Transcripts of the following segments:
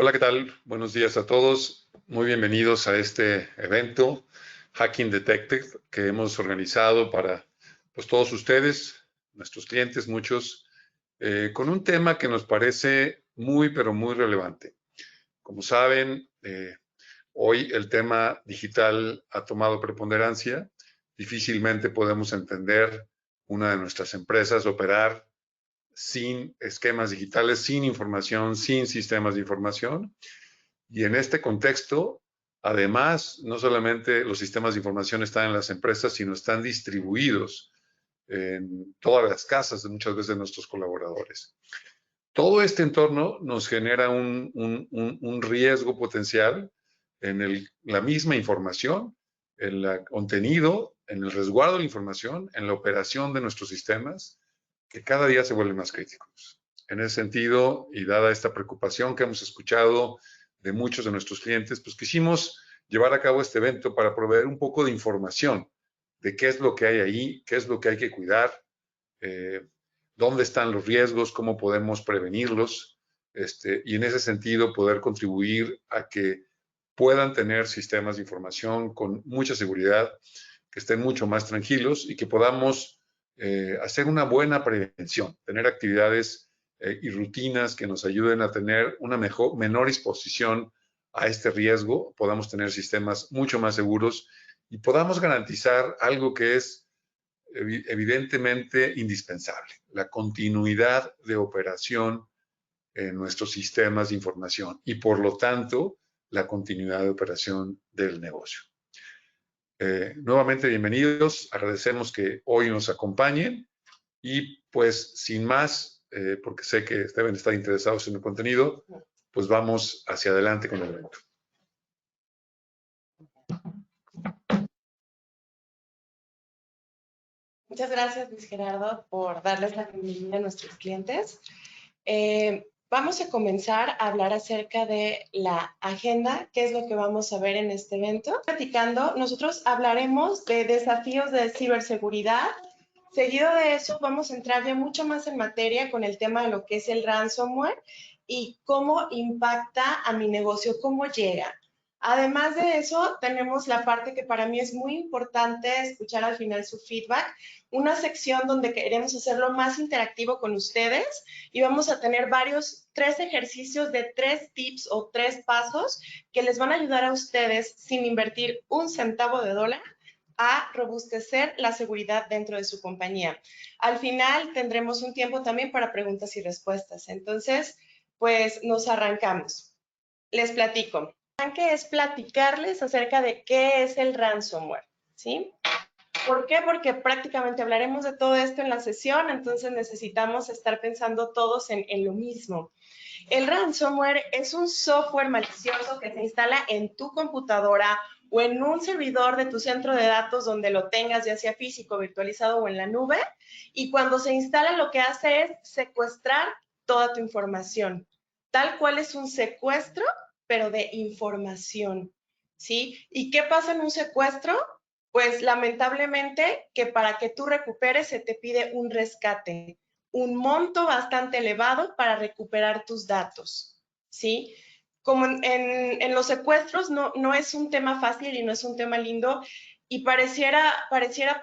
Hola, ¿qué tal? Buenos días a todos. Muy bienvenidos a este evento, Hacking Detected, que hemos organizado para todos ustedes, nuestros clientes, muchos, con un tema que nos parece muy, pero muy relevante. Como saben, hoy el tema digital ha tomado preponderancia. Difícilmente podemos entender una de nuestras empresas operar sin esquemas digitales, sin información, sin sistemas de información. Y en este contexto, además, no solamente los sistemas de información están en las empresas, sino están distribuidos en todas las casas de muchas veces de nuestros colaboradores. Todo este entorno nos genera un riesgo potencial en la misma información, en el contenido, en el resguardo de la información, en la operación de nuestros sistemas, que cada día se vuelven más críticos. En ese sentido, y dada esta preocupación que hemos escuchado de muchos de nuestros clientes, pues quisimos llevar a cabo este evento para proveer un poco de información de qué es lo que hay ahí, qué es lo que hay que cuidar, dónde están los riesgos, cómo podemos prevenirlos, y en ese sentido poder contribuir a que puedan tener sistemas de información con mucha seguridad, que estén mucho más tranquilos y que podamos hacer una buena prevención, tener actividades y rutinas que nos ayuden a tener una menor exposición a este riesgo, podamos tener sistemas mucho más seguros y podamos garantizar algo que es evidentemente indispensable, la continuidad de operación en nuestros sistemas de información y por lo tanto la continuidad de operación del negocio. Nuevamente bienvenidos, agradecemos que hoy nos acompañen y pues sin más, porque sé que deben estar interesados en el contenido, pues vamos hacia adelante con el evento. Muchas gracias, Luis Gerardo, por darles la bienvenida a nuestros clientes. Vamos a comenzar a hablar acerca de la agenda, qué es lo que vamos a ver en este evento. Platicando, nosotros hablaremos de desafíos de ciberseguridad. Seguido de eso, vamos a entrar ya mucho más en materia con el tema de lo que es el ransomware y cómo impacta a mi negocio, cómo llega. Además de eso, tenemos la parte que para mí es muy importante escuchar al final su feedback, una sección donde queremos hacerlo más interactivo con ustedes y vamos a tener tres ejercicios de 3 tips o 3 pasos que les van a ayudar a ustedes sin invertir un centavo de dólar a robustecer la seguridad dentro de su compañía. Al final tendremos un tiempo también para preguntas y respuestas. Entonces, pues nos arrancamos. Les platico. Que es platicarles acerca de qué es el ransomware, ¿sí? ¿Por qué? Porque prácticamente hablaremos de todo esto en la sesión, entonces necesitamos estar pensando todos en lo mismo. El ransomware es un software malicioso que se instala en tu computadora o en un servidor de tu centro de datos donde lo tengas, ya sea físico, virtualizado o en la nube, y cuando se instala lo que hace es secuestrar toda tu información. Tal cual es un secuestro, pero de información, ¿sí? ¿Y qué pasa en un secuestro? Pues lamentablemente que para que tú recuperes se te pide un rescate, un monto bastante elevado para recuperar tus datos, ¿sí? Como en los secuestros no es un tema fácil y no es un tema lindo y pareciera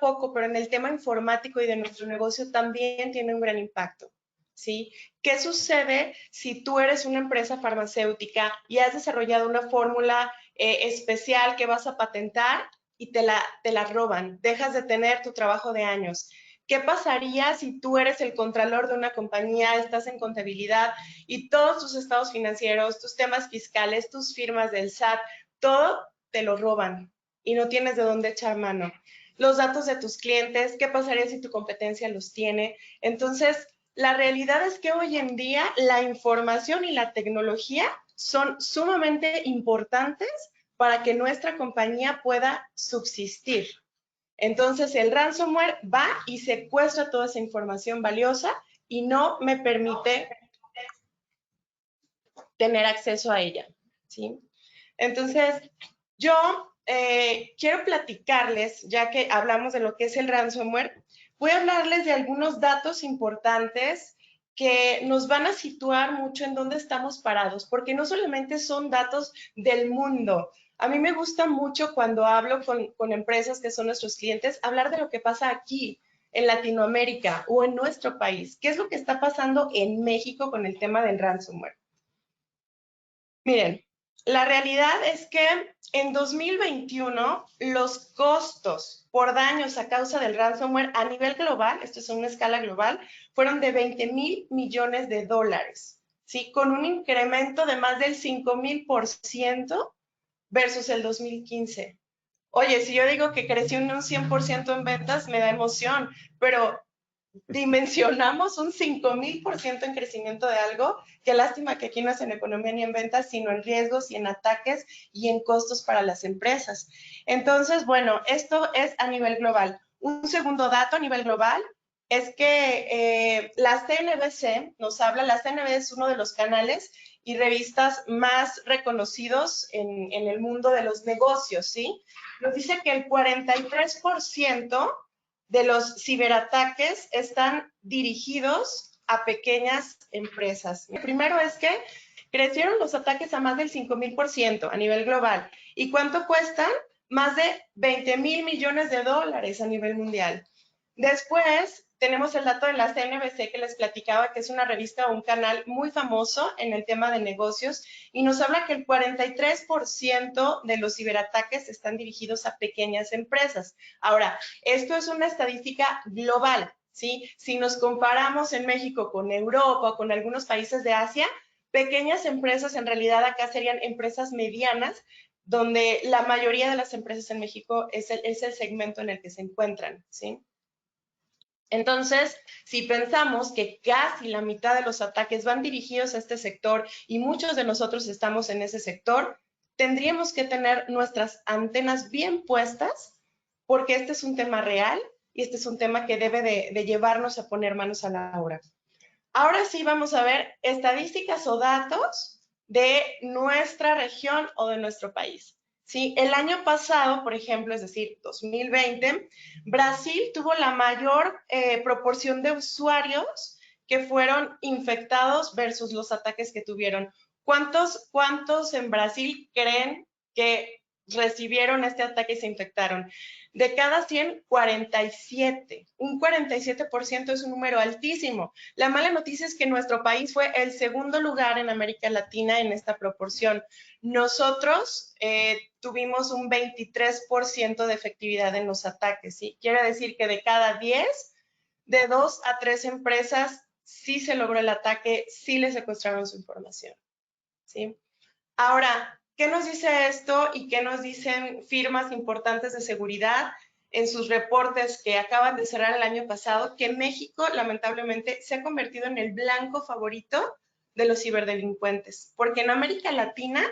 poco, pero en el tema informático y de nuestro negocio también tiene un gran impacto, ¿sí? ¿Qué sucede si tú eres una empresa farmacéutica y has desarrollado una fórmula especial que vas a patentar y te la roban? Dejas de tener tu trabajo de años. ¿Qué pasaría si tú eres el contralor de una compañía, estás en contabilidad y todos tus estados financieros, tus temas fiscales, tus firmas del SAT, todo te lo roban y no tienes de dónde echar mano? Los datos de tus clientes, ¿qué pasaría si tu competencia los tiene? Entonces, la realidad es que hoy en día la información y la tecnología son sumamente importantes para que nuestra compañía pueda subsistir. Entonces, el ransomware va y secuestra toda esa información valiosa y no me permite tener acceso a ella, ¿sí? Entonces, yo quiero platicarles, ya que hablamos de lo que es el ransomware, voy a hablarles de algunos datos importantes que nos van a situar mucho en dónde estamos parados, porque no solamente son datos del mundo. A mí me gusta mucho cuando hablo con empresas que son nuestros clientes, hablar de lo que pasa aquí, en Latinoamérica o en nuestro país. ¿Qué es lo que está pasando en México con el tema del ransomware? Miren, la realidad es que en 2021 los costos por daños a causa del ransomware a nivel global, esto es una escala global, fueron de 20,000 millones de dólares, ¿sí? Con un incremento de más del 5,000% versus el 2015. Oye, si yo digo que creció un 100% en ventas, me da emoción, pero dimensionamos un 5,000% en crecimiento de algo. Qué lástima que aquí no es en economía ni en ventas, sino en riesgos y en ataques y en costos para las empresas. Entonces, bueno, esto es a nivel global. Un segundo dato a nivel global es que la CNBC nos habla, la CNBC es uno de los canales y revistas más reconocidos en el mundo de los negocios, ¿sí? Nos dice que el 43% de los ciberataques están dirigidos a pequeñas empresas. El primero es que crecieron los ataques a más del 5,000% a nivel global. ¿Y cuánto cuestan? Más de 20,000 millones de dólares a nivel mundial. Después tenemos el dato de la CNBC que les platicaba, que es una revista o un canal muy famoso en el tema de negocios, y nos habla que el 43% de los ciberataques están dirigidos a pequeñas empresas. Ahora, esto es una estadística global, ¿sí? Si nos comparamos en México con Europa o con algunos países de Asia, pequeñas empresas en realidad acá serían empresas medianas, donde la mayoría de las empresas en México es el segmento en el que se encuentran, ¿sí? Entonces, si pensamos que casi la mitad de los ataques van dirigidos a este sector y muchos de nosotros estamos en ese sector, tendríamos que tener nuestras antenas bien puestas porque este es un tema real y este es un tema que debe de llevarnos a poner manos a la obra. Ahora sí vamos a ver estadísticas o datos de nuestra región o de nuestro país. ¿Sí? El año pasado, por ejemplo, es decir, 2020, Brasil tuvo la mayor proporción de usuarios que fueron infectados versus los ataques que tuvieron. ¿Cuántos en Brasil creen que recibieron este ataque y se infectaron? De cada 100, 47. Un 47% es un número altísimo. La mala noticia es que nuestro país fue el segundo lugar en América Latina en esta proporción. Nosotros tuvimos un 23% de efectividad en los ataques, ¿sí? Quiere decir que de cada 10, de 2 a 3 empresas sí se logró el ataque, sí le secuestraron su información, ¿sí? Ahora, ¿qué nos dice esto y qué nos dicen firmas importantes de seguridad en sus reportes que acaban de cerrar el año pasado? Que México, lamentablemente, se ha convertido en el blanco favorito de los ciberdelincuentes, porque en América Latina,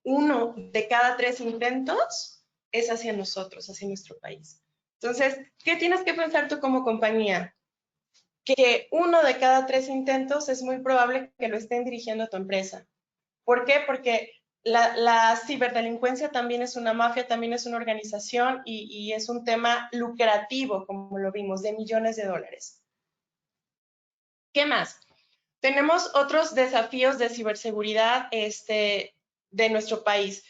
1 de cada 3 intentos es hacia nosotros, hacia nuestro país. Entonces, ¿qué tienes que pensar tú como compañía? Que 1 de cada 3 intentos es muy probable que lo estén dirigiendo a tu empresa. ¿Por qué? Porque la ciberdelincuencia también es una mafia, también es una organización y es un tema lucrativo, como lo vimos, de millones de dólares. ¿Qué más? Tenemos otros desafíos de ciberseguridad de nuestro país.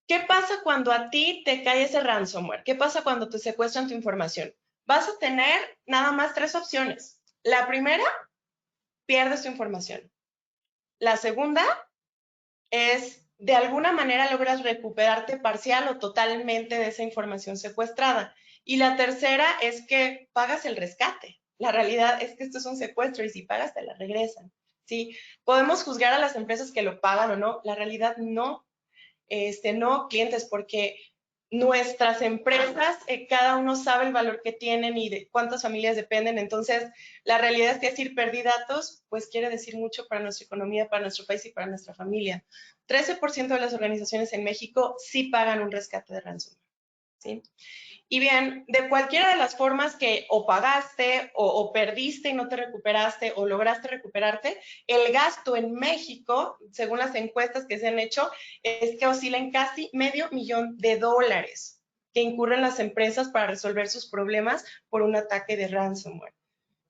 ¿Qué pasa cuando a ti te cae ese ransomware? ¿Qué pasa cuando te secuestran tu información? Vas a tener nada más 3 opciones. La primera, pierdes tu información. La segunda es, de alguna manera logras recuperarte parcial o totalmente de esa información secuestrada. Y la tercera es que pagas el rescate. La realidad es que esto es un secuestro y si pagas te la regresan, ¿sí? Podemos juzgar a las empresas que lo pagan o no. La realidad no, no clientes, porque nuestras empresas, cada uno sabe el valor que tienen y de cuántas familias dependen. Entonces, la realidad es que decir perdí datos, pues quiere decir mucho para nuestra economía, para nuestro país y para nuestra familia. 13% de las organizaciones en México sí pagan un rescate de ransomware, ¿sí? Y bien, de cualquiera de las formas que o pagaste o perdiste y no te recuperaste o lograste recuperarte, el gasto en México, según las encuestas que se han hecho, es que oscilan casi $500,000 que incurren las empresas para resolver sus problemas por un ataque de ransomware.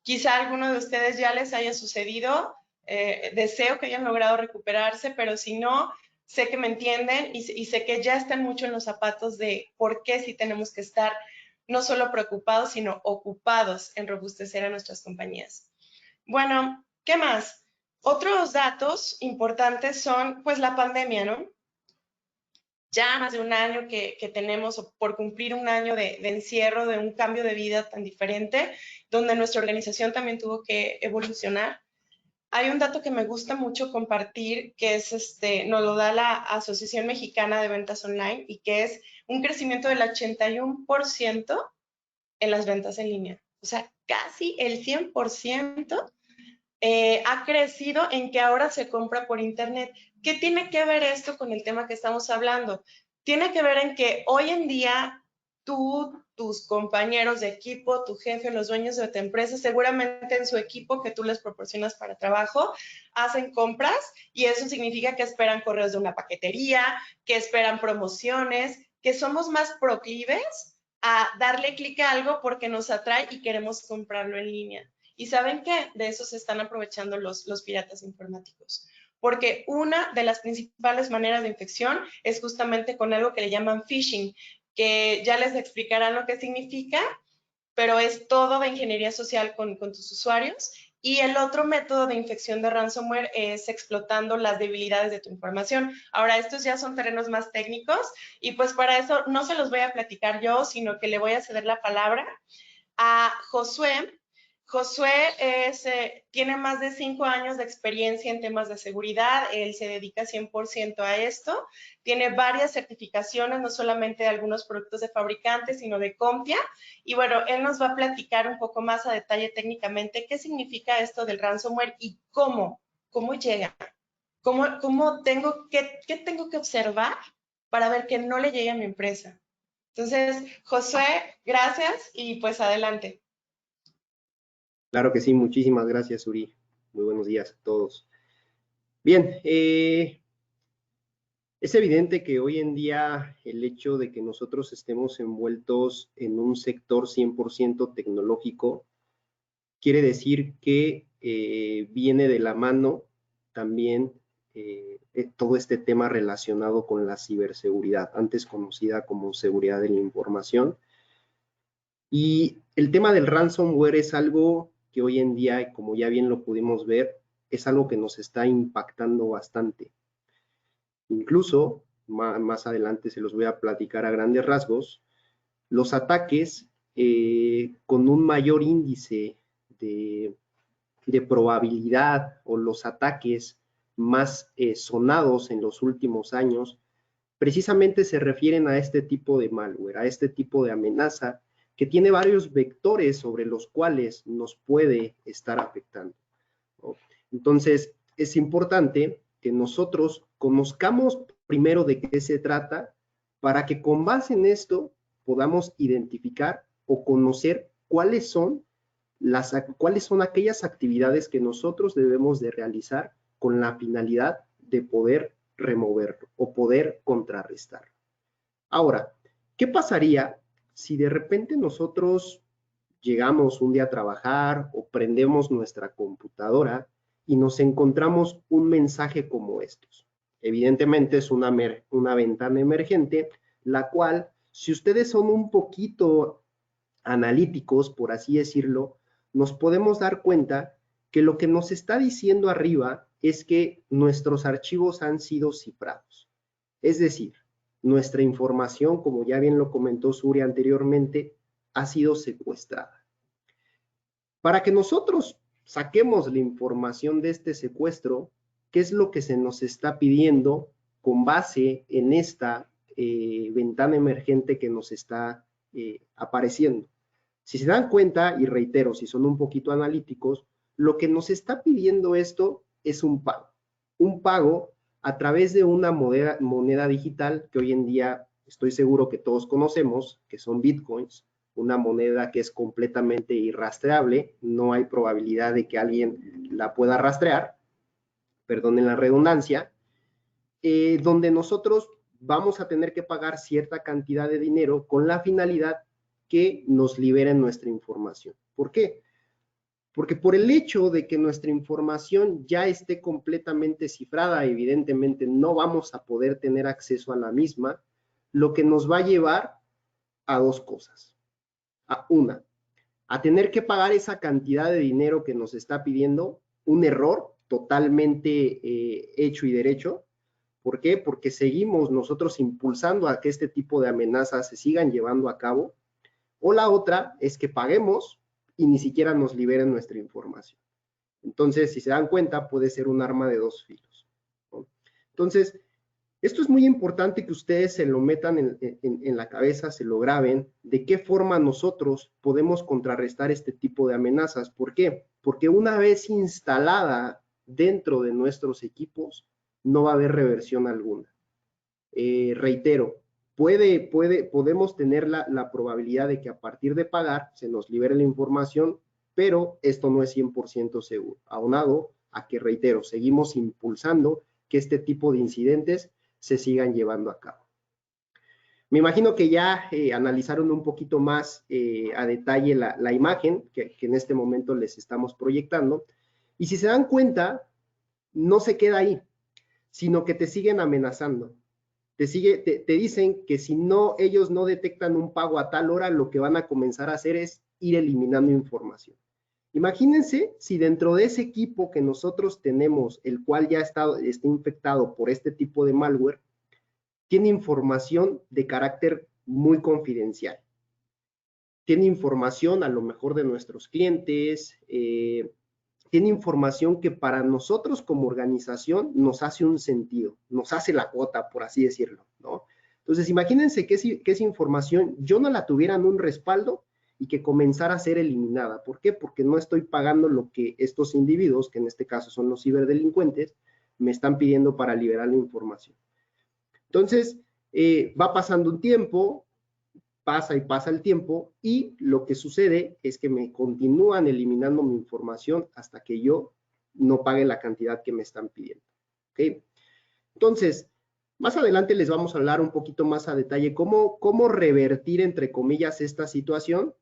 Quizá a alguno de ustedes ya les haya sucedido, deseo que hayan logrado recuperarse, pero si no, sé que me entienden y sé que ya están mucho en los zapatos de por qué sí tenemos que estar no solo preocupados, sino ocupados en robustecer a nuestras compañías. Bueno, ¿qué más? Otros datos importantes son, pues, la pandemia, ¿no? Ya más de un año que tenemos, o por cumplir un año de encierro, de un cambio de vida tan diferente, donde nuestra organización también tuvo que evolucionar. Hay un dato que me gusta mucho compartir, que es nos lo da la Asociación Mexicana de Ventas Online, y que es un crecimiento del 81% en las ventas en línea. O sea, casi el 100% ha crecido en que ahora se compra por internet. ¿Qué tiene que ver esto con el tema que estamos hablando? Tiene que ver en que hoy en día tú, tus compañeros de equipo, tu jefe, los dueños de tu empresa, seguramente en su equipo que tú les proporcionas para trabajo, hacen compras, y eso significa que esperan correos de una paquetería, que esperan promociones, que somos más proclives a darle clic a algo porque nos atrae y queremos comprarlo en línea. ¿Y saben qué? De eso se están aprovechando los piratas informáticos. Porque una de las principales maneras de infección es justamente con algo que le llaman phishing, que ya les explicarán lo que significa, pero es todo de ingeniería social con tus usuarios. Y el otro método de infección de ransomware es explotando las debilidades de tu información. Ahora, estos ya son terrenos más técnicos, y pues para eso no se los voy a platicar yo, sino que le voy a ceder la palabra a Josué. Josué tiene más de 5 años de experiencia en temas de seguridad. Él se dedica 100% a esto. Tiene varias certificaciones, no solamente de algunos productos de fabricantes, sino de Comptia. Y bueno, él nos va a platicar un poco más a detalle técnicamente qué significa esto del ransomware y cómo llega. ¿Qué tengo que observar para ver que no le llegue a mi empresa? Entonces, Josué, gracias y pues adelante. Claro que sí, muchísimas gracias, Uri. Muy buenos días a todos. Bien, es evidente que hoy en día el hecho de que nosotros estemos envueltos en un sector 100% tecnológico quiere decir que viene de la mano también todo este tema relacionado con la ciberseguridad, antes conocida como seguridad de la información. Y el tema del ransomware es algo que hoy en día, como ya bien lo pudimos ver, es algo que nos está impactando bastante. Incluso, más adelante se los voy a platicar a grandes rasgos, los ataques con un mayor índice de probabilidad, o los ataques más sonados en los últimos años, precisamente se refieren a este tipo de malware, a este tipo de amenaza que tiene varios vectores sobre los cuales nos puede estar afectando, ¿no? Entonces, es importante que nosotros conozcamos primero de qué se trata, para que con base en esto podamos identificar o conocer cuáles son aquellas actividades que nosotros debemos de realizar con la finalidad de poder removerlo o poder contrarrestar. Ahora, ¿qué pasaría si de repente nosotros llegamos un día a trabajar o prendemos nuestra computadora y nos encontramos un mensaje como estos? Evidentemente es una ventana emergente, la cual, si ustedes son un poquito analíticos, por así decirlo, nos podemos dar cuenta que lo que nos está diciendo arriba es que nuestros archivos han sido cifrados. Es decir, nuestra información, como ya bien lo comentó Suri anteriormente, ha sido secuestrada. Para que nosotros saquemos la información de este secuestro, ¿qué es lo que se nos está pidiendo con base en esta ventana emergente que nos está apareciendo? Si se dan cuenta, y reitero, si son un poquito analíticos, lo que nos está pidiendo esto es un pago a través de una moneda digital que hoy en día estoy seguro que todos conocemos, que son bitcoins, una moneda que es completamente irrastreable, no hay probabilidad de que alguien la pueda rastrear, perdonen la redundancia, donde nosotros vamos a tener que pagar cierta cantidad de dinero con la finalidad que nos liberen nuestra información. ¿Por qué? Porque por el hecho de que nuestra información ya esté completamente cifrada, evidentemente no vamos a poder tener acceso a la misma, lo que nos va a llevar a dos cosas. A tener que pagar esa cantidad de dinero que nos está pidiendo, un error totalmente hecho y derecho. ¿Por qué? Porque seguimos nosotros impulsando a que este tipo de amenazas se sigan llevando a cabo. O la otra es que paguemos y ni siquiera nos liberen nuestra información. Entonces, si se dan cuenta, puede ser un arma de dos filos, ¿no? Entonces, esto es muy importante que ustedes se lo metan en la cabeza, se lo graben, de qué forma nosotros podemos contrarrestar este tipo de amenazas. ¿Por qué? Porque una vez instalada dentro de nuestros equipos, no va a haber reversión alguna. Reitero, podemos tener la probabilidad de que a partir de pagar se nos libere la información, pero esto no es 100% seguro. Aunado a que, reitero, seguimos impulsando que este tipo de incidentes se sigan llevando a cabo. Me imagino que ya analizaron un poquito más a detalle la imagen que en este momento les estamos proyectando. Y si se dan cuenta, no se queda ahí, sino que te siguen amenazando. Te dicen que si no, ellos no detectan un pago a tal hora, lo que van a comenzar a hacer es ir eliminando información. Imagínense si dentro de ese equipo que nosotros tenemos, el cual ya está infectado por este tipo de malware, tiene información de carácter muy confidencial. Tiene información a lo mejor de nuestros clientes, tiene información que para nosotros como organización nos hace un sentido, nos hace la cuota, por así decirlo, ¿no? Entonces, imagínense que esa información yo no la tuviera en un respaldo y que comenzara a ser eliminada. ¿Por qué? Porque no estoy pagando lo que estos individuos, que en este caso son los ciberdelincuentes, me están pidiendo para liberar la información. Entonces, va pasando un tiempo, pasa y pasa el tiempo, y lo que sucede es que me continúan eliminando mi información hasta que yo no pague la cantidad que me están pidiendo. ¿Ok? Entonces, más adelante les vamos a hablar un poquito más a detalle cómo revertir, entre comillas, esta situación,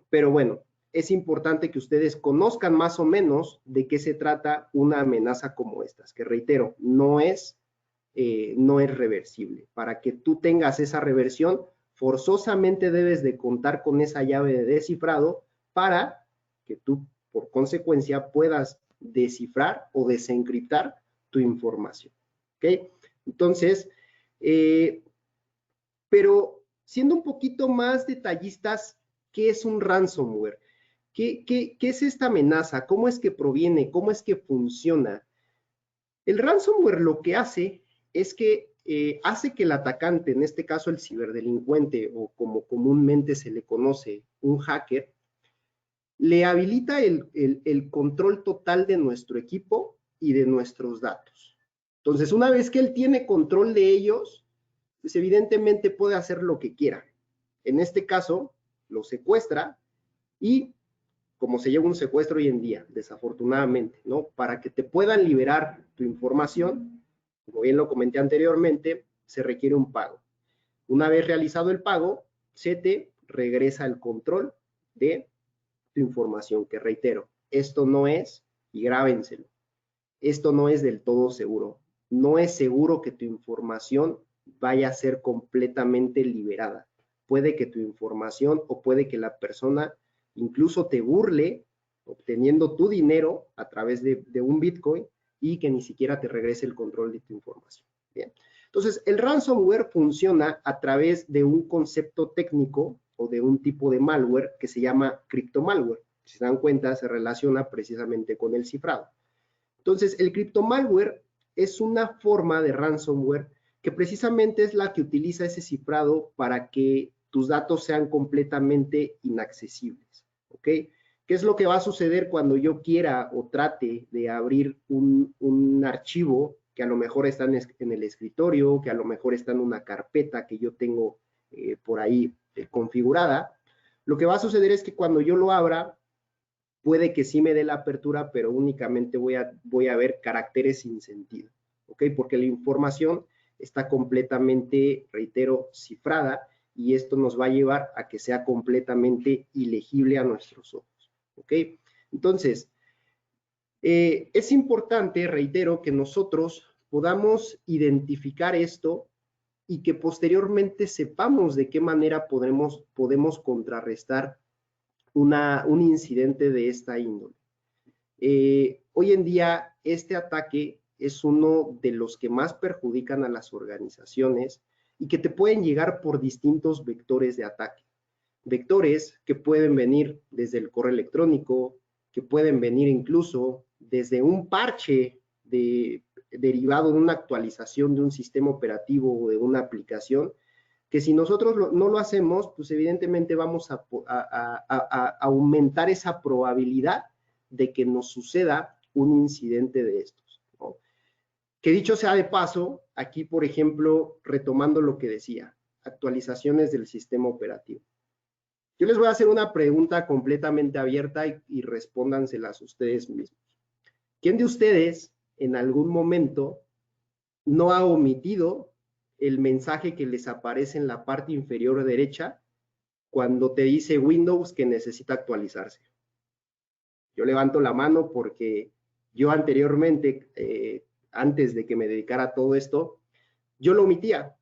pero bueno, es importante que ustedes conozcan más o menos de qué se trata una amenaza como estas, que reitero, no es reversible. Para que tú tengas esa reversión, forzosamente debes de contar con esa llave de descifrado para que tú, por consecuencia, puedas descifrar o desencriptar tu información. ¿Ok? Entonces, pero siendo un poquito más detallistas, ¿qué es un ransomware? ¿Qué es esta amenaza? ¿Cómo es que proviene? ¿Cómo es que funciona? El ransomware lo que hace es que hace que el atacante, en este caso el ciberdelincuente o como comúnmente se le conoce, un hacker, le habilita el control total de nuestro equipo y de nuestros datos. Entonces, una vez que él tiene control de ellos, pues evidentemente puede hacer lo que quiera. En este caso, lo secuestra y, como se lleva un secuestro hoy en día, desafortunadamente, ¿no? Para que te puedan liberar tu información, como bien lo comenté anteriormente, se requiere un pago. Una vez realizado el pago, se te regresa el control de tu información, que reitero, esto no es, y grábenselo, esto no es del todo seguro. No es seguro que tu información vaya a ser completamente liberada. Puede que tu información o puede que la persona incluso te burle obteniendo tu dinero a través de un Bitcoin y que ni siquiera te regrese el control de tu información. Bien. Entonces, el ransomware funciona a través de un concepto técnico o de un tipo de malware que se llama criptomalware. Si se dan cuenta, se relaciona precisamente con el cifrado. Entonces, el criptomalware es una forma de ransomware que precisamente es la que utiliza ese cifrado para que tus datos sean completamente inaccesibles, ¿ok? ¿Qué es lo que va a suceder cuando yo quiera o trate de abrir un archivo que a lo mejor está en el escritorio, que a lo mejor está en una carpeta que yo tengo por ahí configurada? Lo que va a suceder es que cuando yo lo abra, puede que sí me dé la apertura, pero únicamente voy a ver caracteres sin sentido, ¿ok? Porque la información está completamente, reitero, cifrada, y esto nos va a llevar a que sea completamente ilegible a nuestros ojos, ¿ok? Entonces, es importante, reitero, que nosotros podamos identificar esto y que posteriormente sepamos de qué manera podemos contrarrestar un incidente de esta índole. Hoy en día, este ataque es uno de los que más perjudican a las organizaciones y que te pueden llegar por distintos vectores de ataque. Vectores que pueden venir desde el correo electrónico, que pueden venir incluso desde un parche derivado de una actualización de un sistema operativo o de una aplicación, que si nosotros no lo hacemos, pues evidentemente vamos a aumentar esa probabilidad de que nos suceda un incidente de estos, ¿no? Que dicho sea de paso, aquí, por ejemplo, retomando lo que decía, actualizaciones del sistema operativo. Yo les voy a hacer una pregunta completamente abierta y respóndanselas ustedes mismos. ¿Quién de ustedes en algún momento no ha omitido el mensaje que les aparece en la parte inferior derecha cuando te dice Windows que necesita actualizarse? Yo levanto la mano porque yo anteriormente, antes de que me dedicara a todo esto, yo lo omitía.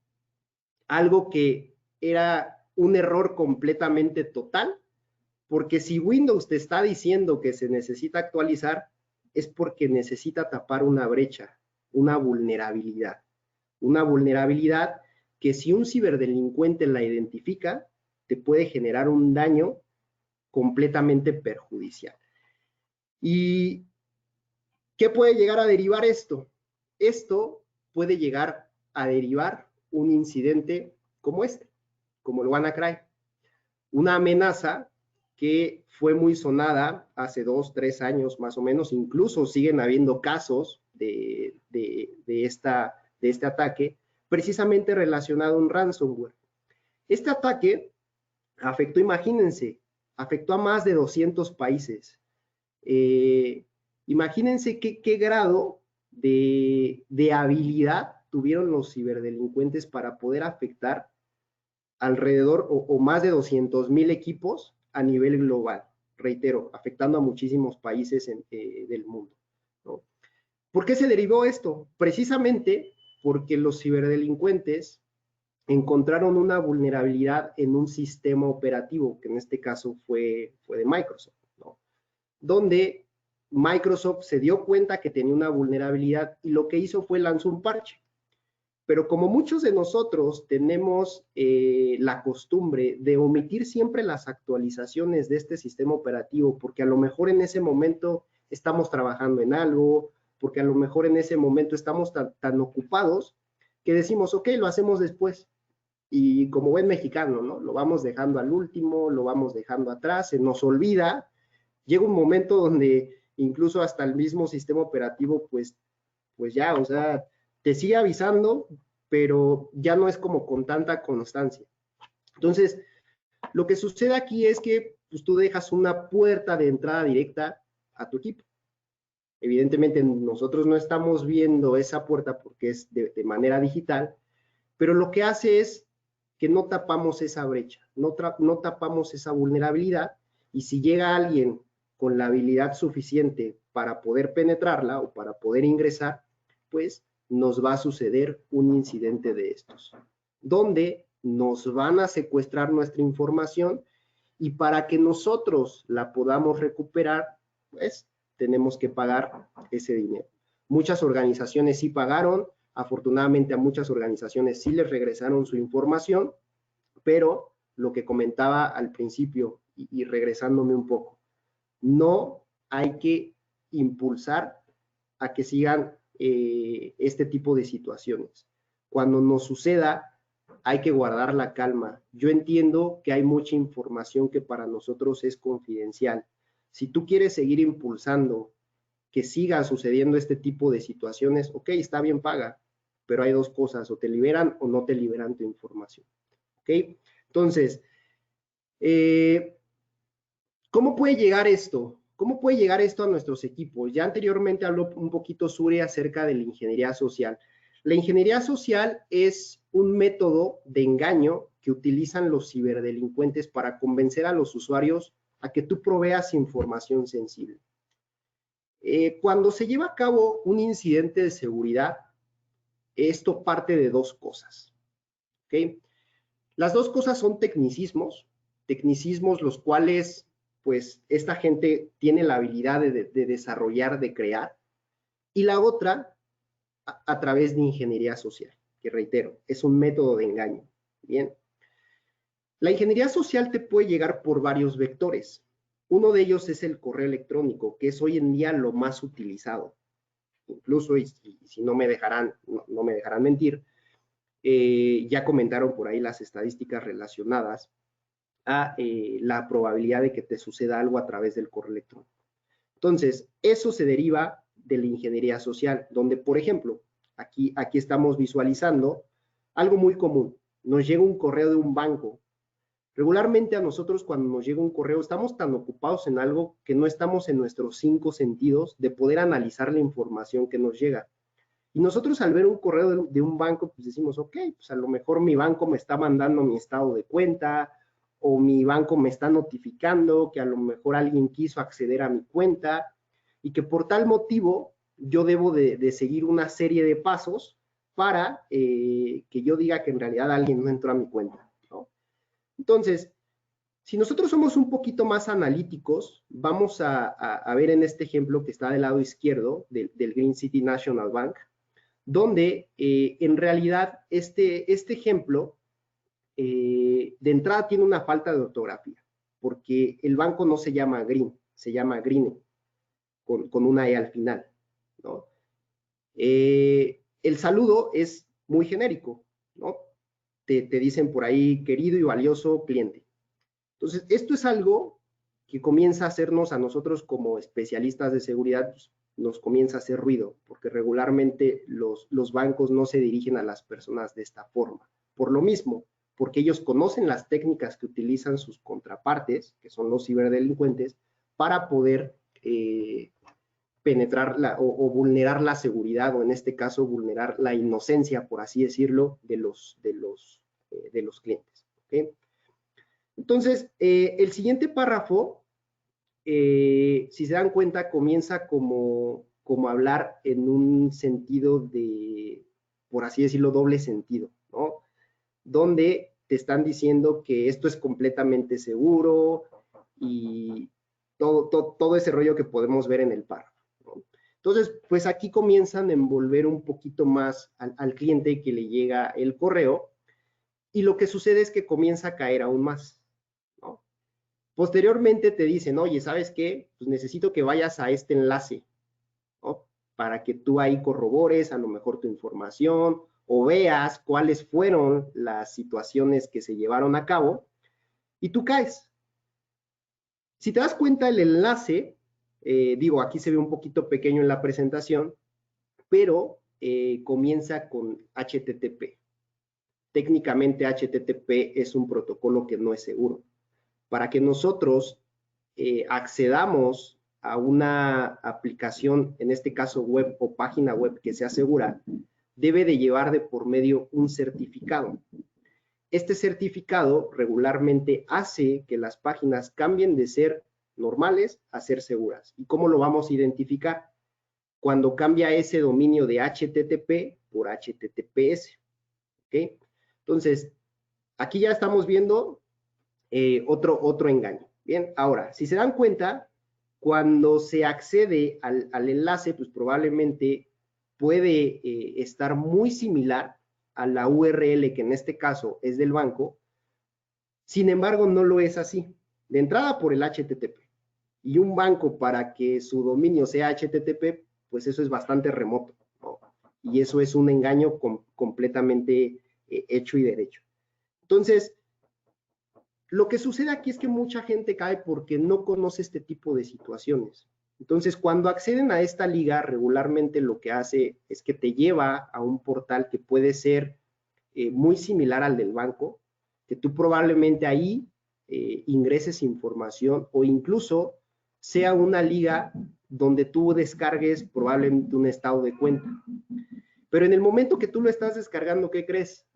Algo que era un error completamente total, porque si Windows te está diciendo que se necesita actualizar, es porque necesita tapar una brecha, una vulnerabilidad que si un ciberdelincuente la identifica, te puede generar un daño completamente perjudicial. ¿Y qué puede llegar a derivar esto? Esto puede llegar a derivar un incidente como este, como el WannaCry, una amenaza que fue muy sonada hace 2, 3 años más o menos, incluso siguen habiendo casos de este ataque, precisamente relacionado a un ransomware. Este ataque afectó, imagínense, afectó a más de 200 países. Imagínense qué grado de habilidad tuvieron los ciberdelincuentes para poder afectar alrededor o más de 200,000 equipos a nivel global, reitero, afectando a muchísimos países del mundo, ¿no? ¿Por qué se derivó esto? Precisamente porque los ciberdelincuentes encontraron una vulnerabilidad en un sistema operativo, que en este caso fue de Microsoft, ¿no? Donde Microsoft se dio cuenta que tenía una vulnerabilidad y lo que hizo fue lanzar un parche. Pero como muchos de nosotros tenemos la costumbre de omitir siempre las actualizaciones de este sistema operativo, porque a lo mejor en ese momento estamos trabajando en algo, porque a lo mejor en ese momento estamos tan ocupados que decimos, ok, lo hacemos después. Y como buen mexicano, ¿no? Lo vamos dejando al último, lo vamos dejando atrás, se nos olvida. Llega un momento donde incluso hasta el mismo sistema operativo, pues ya, o sea, te sigue avisando, pero ya no es como con tanta constancia. Entonces, lo que sucede aquí es que pues, tú dejas una puerta de entrada directa a tu equipo. Evidentemente, nosotros no estamos viendo esa puerta porque es de manera digital, pero lo que hace es que no tapamos esa brecha, no tapamos esa vulnerabilidad, y si llega alguien con la habilidad suficiente para poder penetrarla o para poder ingresar, pues nos va a suceder un incidente de estos, donde nos van a secuestrar nuestra información y para que nosotros la podamos recuperar, pues tenemos que pagar ese dinero. Muchas organizaciones sí pagaron, afortunadamente a muchas organizaciones sí les regresaron su información, pero lo que comentaba al principio y regresándome un poco, no hay que impulsar a que sigan este tipo de situaciones. Cuando nos suceda, hay que guardar la calma. Yo entiendo que hay mucha información que para nosotros es confidencial. Si tú quieres seguir impulsando que siga sucediendo este tipo de situaciones, ok, está bien, paga, pero hay dos cosas, o te liberan o no te liberan tu información. ¿Ok? Entonces, ¿cómo puede llegar esto? ¿Cómo puede llegar esto a nuestros equipos? Ya anteriormente habló un poquito Suri acerca de la ingeniería social. La ingeniería social es un método de engaño que utilizan los ciberdelincuentes para convencer a los usuarios a que tú proveas información sensible. Cuando se lleva a cabo un incidente de seguridad, esto parte de dos cosas, ¿ok? Las dos cosas son tecnicismos los cuales, pues, esta gente tiene la habilidad de desarrollar, de crear, y la otra, a través de ingeniería social, que reitero, es un método de engaño, ¿bien? La ingeniería social te puede llegar por varios vectores. Uno de ellos es el correo electrónico, que es hoy en día lo más utilizado. Incluso, y si no me dejarán mentir, ya comentaron por ahí las estadísticas relacionadas a la probabilidad de que te suceda algo a través del correo electrónico. Entonces, eso se deriva de la ingeniería social, donde, por ejemplo, aquí estamos visualizando algo muy común. Nos llega un correo de un banco. Regularmente a nosotros cuando nos llega un correo estamos tan ocupados en algo que no estamos en nuestros 5 sentidos de poder analizar la información que nos llega. Y nosotros al ver un correo de un banco, pues decimos, ok, pues a lo mejor mi banco me está mandando mi estado de cuenta, o mi banco me está notificando que a lo mejor alguien quiso acceder a mi cuenta, y que por tal motivo yo debo de seguir una serie de pasos para que yo diga que en realidad alguien no entró a mi cuenta, ¿no? Entonces, si nosotros somos un poquito más analíticos, vamos a ver en este ejemplo que está del lado izquierdo del Green City National Bank, donde en realidad este ejemplo de entrada tiene una falta de ortografía, porque el banco no se llama Green, se llama Green, con una E al final, ¿no? El saludo es muy genérico, ¿no? Te dicen por ahí, querido y valioso cliente. Entonces, esto es algo que comienza a hacernos a nosotros como especialistas de seguridad, pues, nos comienza a hacer ruido, porque regularmente los bancos no se dirigen a las personas de esta forma. Por lo mismo, porque ellos conocen las técnicas que utilizan sus contrapartes, que son los ciberdelincuentes, para poder penetrar o vulnerar la seguridad, o en este caso vulnerar la inocencia, por así decirlo, de los clientes, ¿okay? Entonces, el siguiente párrafo, si se dan cuenta, comienza como hablar en un sentido de, por así decirlo, doble sentido, ¿no? Donde te están diciendo que esto es completamente seguro y todo ese rollo que podemos ver en el párrafo, ¿no? Entonces, pues aquí comienzan a envolver un poquito más al cliente que le llega el correo, y lo que sucede es que comienza a caer aún más, ¿no? Posteriormente te dicen, oye, ¿sabes qué? Pues necesito que vayas a este enlace, ¿no? Para que tú ahí corrobores a lo mejor tu información o veas cuáles fueron las situaciones que se llevaron a cabo, y tú caes. Si te das cuenta, el enlace, digo, aquí se ve un poquito pequeño en la presentación, pero comienza con HTTP. Técnicamente HTTP es un protocolo que no es seguro. Para que nosotros accedamos a una aplicación, en este caso web o página web que sea segura, debe de llevar de por medio un certificado. Este certificado regularmente hace que las páginas cambien de ser normales a ser seguras. ¿Y cómo lo vamos a identificar? Cuando cambia ese dominio de HTTP por HTTPS, ¿ok? Entonces, aquí ya estamos viendo otro engaño. Bien, ahora, si se dan cuenta, cuando se accede al enlace, pues probablemente puede estar muy similar a la URL, que en este caso es del banco. Sin embargo, no lo es así. De entrada por el HTTP. Y un banco, para que su dominio sea HTTP, pues eso es bastante remoto, ¿no? Y eso es un engaño completamente hecho y derecho. Entonces, lo que sucede aquí es que mucha gente cae porque no conoce este tipo de situaciones. Entonces, cuando acceden a esta liga, regularmente lo que hace es que te lleva a un portal que puede ser muy similar al del banco, que tú probablemente ahí ingreses información, o incluso sea una liga donde tú descargues probablemente un estado de cuenta. Pero en el momento que tú lo estás descargando, ¿qué crees?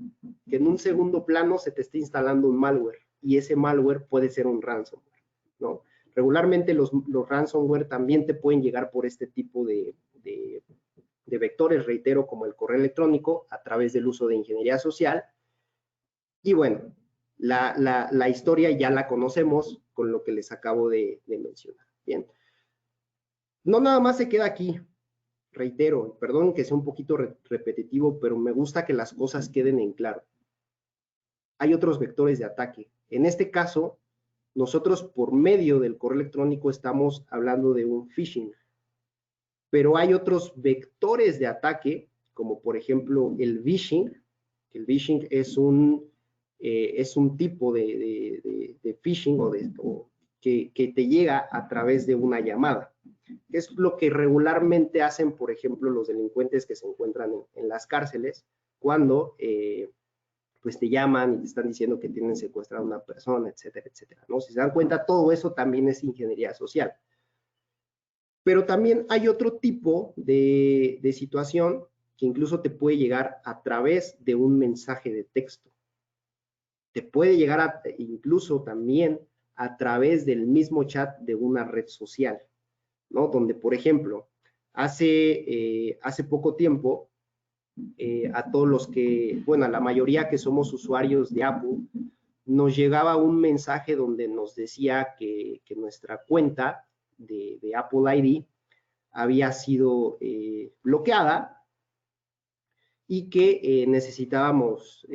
Que en un segundo plano se te está instalando un malware, y ese malware puede ser un ransomware, ¿no? Regularmente los ransomware también te pueden llegar por este tipo de vectores, reitero, como el correo electrónico, a través del uso de ingeniería social. Y bueno, la historia ya la conocemos con lo que les acabo de mencionar. Bien. No nada más se queda aquí. Reitero, perdón que sea un poquito repetitivo, pero me gusta que las cosas queden en claro. Hay otros vectores de ataque. En este caso, nosotros por medio del correo electrónico estamos hablando de un phishing. Pero hay otros vectores de ataque, como por ejemplo el vishing. El vishing es un tipo de phishing que te llega a través de una llamada. Es lo que regularmente hacen, por ejemplo, los delincuentes que se encuentran en las cárceles cuando pues te llaman y te están diciendo que tienen secuestrada a una persona, etcétera, etcétera, ¿no? Si se dan cuenta, todo eso también es ingeniería social. Pero también hay otro tipo de situación que incluso te puede llegar a través de un mensaje de texto. Te puede llegar incluso también a través del mismo chat de una red social, ¿no? Donde, por ejemplo, hace poco tiempo, a todos los que, bueno, a la mayoría que somos usuarios de Apple, nos llegaba un mensaje donde nos decía que nuestra cuenta de Apple ID había sido bloqueada y que necesitábamos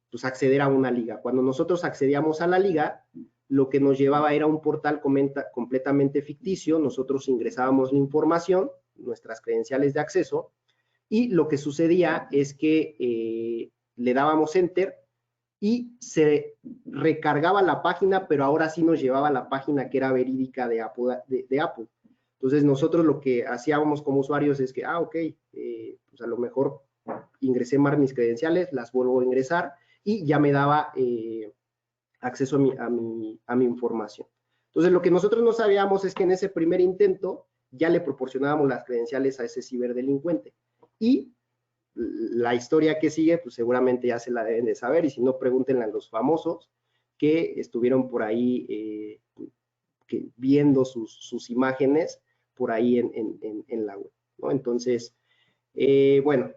pues acceder a una liga. Cuando nosotros accedíamos a la liga, lo que nos llevaba era un portal completamente ficticio. Nosotros ingresábamos la información, nuestras credenciales de acceso, y lo que sucedía es que le dábamos enter y se recargaba la página, pero ahora sí nos llevaba a la página que era verídica de Apple. Entonces nosotros lo que hacíamos como usuarios es que, ok, pues a lo mejor ingresé mal mis credenciales, las vuelvo a ingresar y ya me daba acceso a mi información. Entonces lo que nosotros no sabíamos es que en ese primer intento ya le proporcionábamos las credenciales a ese ciberdelincuente. Y la historia que sigue, pues seguramente ya se la deben de saber, y si no, pregúntenle a los famosos que estuvieron por ahí viendo sus imágenes por ahí en la web, ¿no? Entonces, bueno,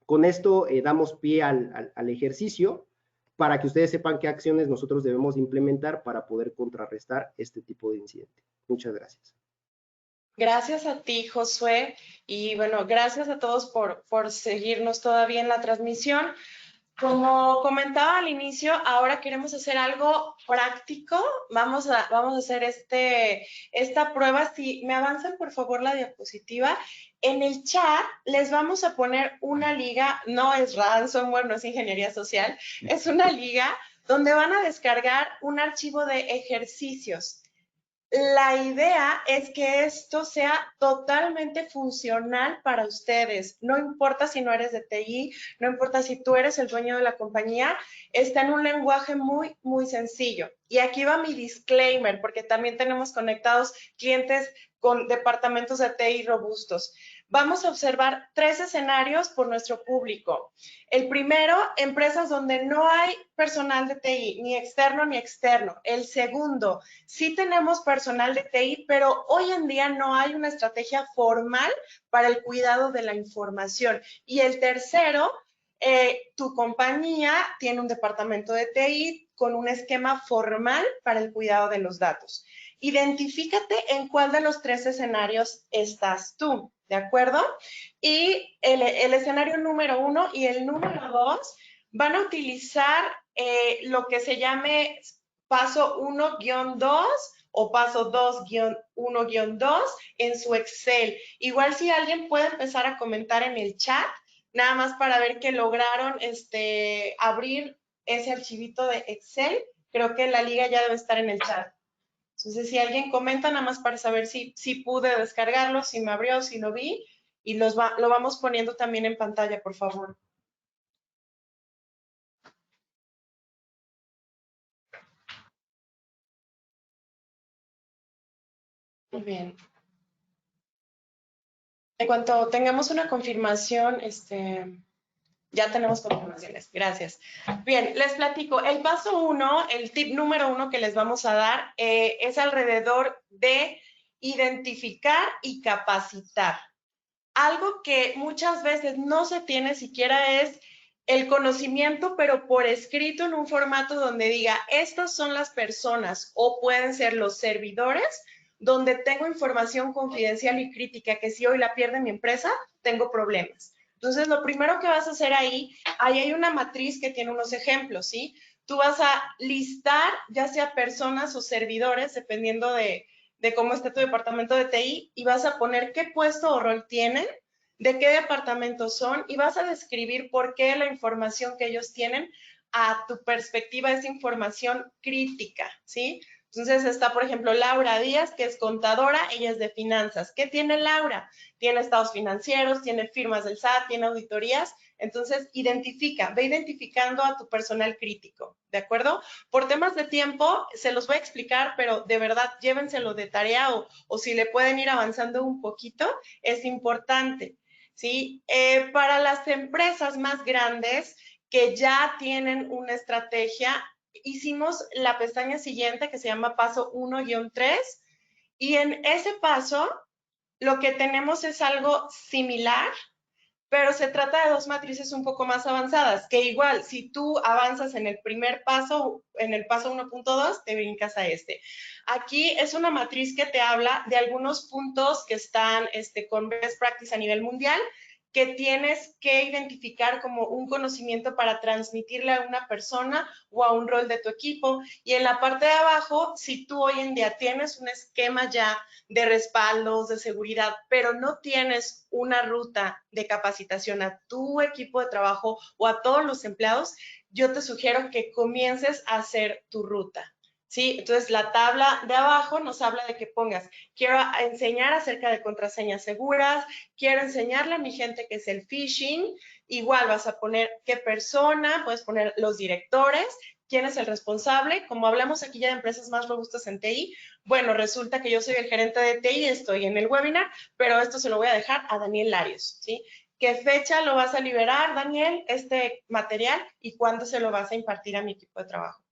con esto damos pie al ejercicio para que ustedes sepan qué acciones nosotros debemos implementar para poder contrarrestar este tipo de incidente. Muchas gracias. Gracias a ti, Josué, y bueno, gracias a todos por seguirnos todavía en la transmisión. Como comentaba al inicio, ahora queremos hacer algo práctico. Vamos a hacer esta prueba. Si me avanzan, por favor, la diapositiva. En el chat les vamos a poner una liga, no es ransomware, no es ingeniería social, es una liga donde van a descargar un archivo de ejercicios. La idea es que esto sea totalmente funcional para ustedes. No importa si no eres de TI, no importa si tú eres el dueño de la compañía, está en un lenguaje muy, muy sencillo. Y aquí va mi disclaimer, porque también tenemos conectados clientes con departamentos de TI robustos. Vamos a observar 3 escenarios por nuestro público. El primero, empresas donde no hay personal de TI, ni externo ni externo. El segundo, sí tenemos personal de TI, pero hoy en día no hay una estrategia formal para el cuidado de la información. Y el tercero, tu compañía tiene un departamento de TI con un esquema formal para el cuidado de los datos. Identifícate en cuál de los 3 escenarios estás tú, ¿de acuerdo? Y el escenario número 1 y el número 2 van a utilizar lo que se llame paso 1-2 o paso 2-1-2 en su Excel. Igual si alguien puede empezar a comentar en el chat, nada más para ver que lograron abrir ese archivito de Excel. Creo que la liga ya debe estar en el chat. Entonces, si alguien comenta, nada más para saber si pude descargarlo, si me abrió, si lo vi, y lo vamos poniendo también en pantalla, por favor. Muy bien. En cuanto tengamos una confirmación, Ya tenemos confirmaciones, gracias. Bien, les platico. El paso 1, el tip número 1 que les vamos a dar es alrededor de identificar y capacitar. Algo que muchas veces no se tiene siquiera es el conocimiento, pero por escrito en un formato donde diga, estas son las personas o pueden ser los servidores donde tengo información confidencial y crítica que si hoy la pierde mi empresa, tengo problemas. Entonces, lo primero que vas a hacer ahí hay una matriz que tiene unos ejemplos, ¿sí? Tú vas a listar ya sea personas o servidores, dependiendo de cómo está tu departamento de TI, y vas a poner qué puesto o rol tienen, de qué departamento son, y vas a describir por qué la información que ellos tienen a tu perspectiva es información crítica, ¿sí? Entonces está, por ejemplo, Laura Díaz, que es contadora, ella es de finanzas. ¿Qué tiene Laura? Tiene estados financieros, tiene firmas del SAT, tiene auditorías. Entonces, ve identificando a tu personal crítico, ¿de acuerdo? Por temas de tiempo, se los voy a explicar, pero de verdad, llévenselo de tarea o si le pueden ir avanzando un poquito, es importante, ¿sí? Para las empresas más grandes que ya tienen una estrategia, hicimos la pestaña siguiente que se llama paso 1-3 y en ese paso lo que tenemos es algo similar, pero se trata de dos matrices un poco más avanzadas, que igual, si tú avanzas en el primer paso, en el paso 1.2, te brincas a este. Aquí es una matriz que te habla de algunos puntos que están con best practice a nivel mundial, que tienes que identificar como un conocimiento para transmitirle a una persona o a un rol de tu equipo. Y en la parte de abajo, si tú hoy en día tienes un esquema ya de respaldos, de seguridad, pero no tienes una ruta de capacitación a tu equipo de trabajo o a todos los empleados, yo te sugiero que comiences a hacer tu ruta. ¿Sí? Entonces, la tabla de abajo nos habla de que pongas, quiero enseñar acerca de contraseñas seguras, quiero enseñarle a mi gente qué es el phishing, igual vas a poner qué persona, puedes poner los directores, quién es el responsable, como hablamos aquí ya de empresas más robustas en TI, bueno, resulta que yo soy el gerente de TI, estoy en el webinar, pero esto se lo voy a dejar a Daniel Larios, ¿sí? ¿Qué fecha lo vas a liberar, Daniel, este material, y cuándo se lo vas a impartir a mi equipo de trabajo?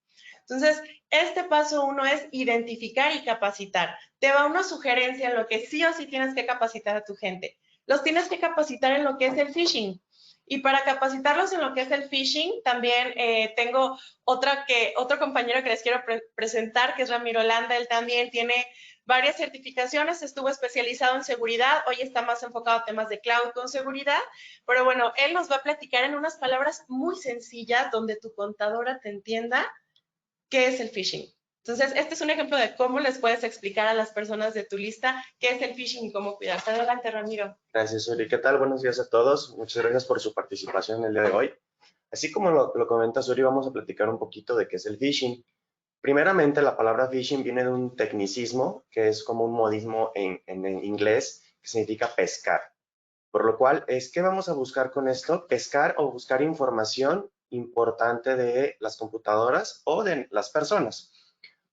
Entonces, este paso 1 es identificar y capacitar. Te va una sugerencia en lo que sí o sí tienes que capacitar a tu gente. Los tienes que capacitar en lo que es el phishing. Y para capacitarlos en lo que es el phishing, también tengo otro compañero que les quiero presentar, que es Ramiro Landa. Él también tiene varias certificaciones, estuvo especializado en seguridad, hoy está más enfocado a temas de cloud con seguridad, pero bueno, él nos va a platicar en unas palabras muy sencillas donde tu contadora te entienda qué es el phishing. Entonces, este es un ejemplo de cómo les puedes explicar a las personas de tu lista qué es el phishing y cómo cuidarse. Adelante, Ramiro. Gracias, Uri. ¿Qué tal? Buenos días a todos. Muchas gracias por su participación el día de hoy. Así como lo comenta Uri, vamos a platicar un poquito de qué es el phishing. Primeramente, la palabra phishing viene de un tecnicismo que es como un modismo en inglés que significa pescar. Por lo cual, ¿qué vamos a buscar con esto? Pescar o buscar información importante de las computadoras o de las personas.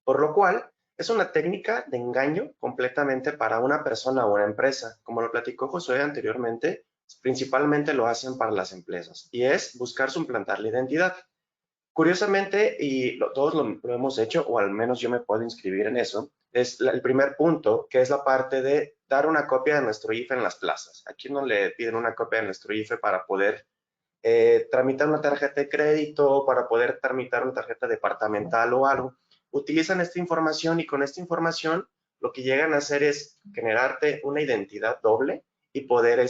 Por lo cual, es una técnica de engaño completamente para una persona o una empresa. Como lo platicó Josué anteriormente, principalmente lo hacen para las empresas y es buscar suplantar la identidad. Curiosamente, y todos lo hemos hecho, o al menos yo me puedo inscribir en eso, es el primer punto, que es la parte de dar una copia de nuestro IFE en las plazas. Aquí no le piden una copia de nuestro IFE para poder tramitar una tarjeta de crédito, para poder tramitar una tarjeta departamental o algo. Utilizan esta información y con esta información lo que llegan a hacer es generarte una identidad doble y poder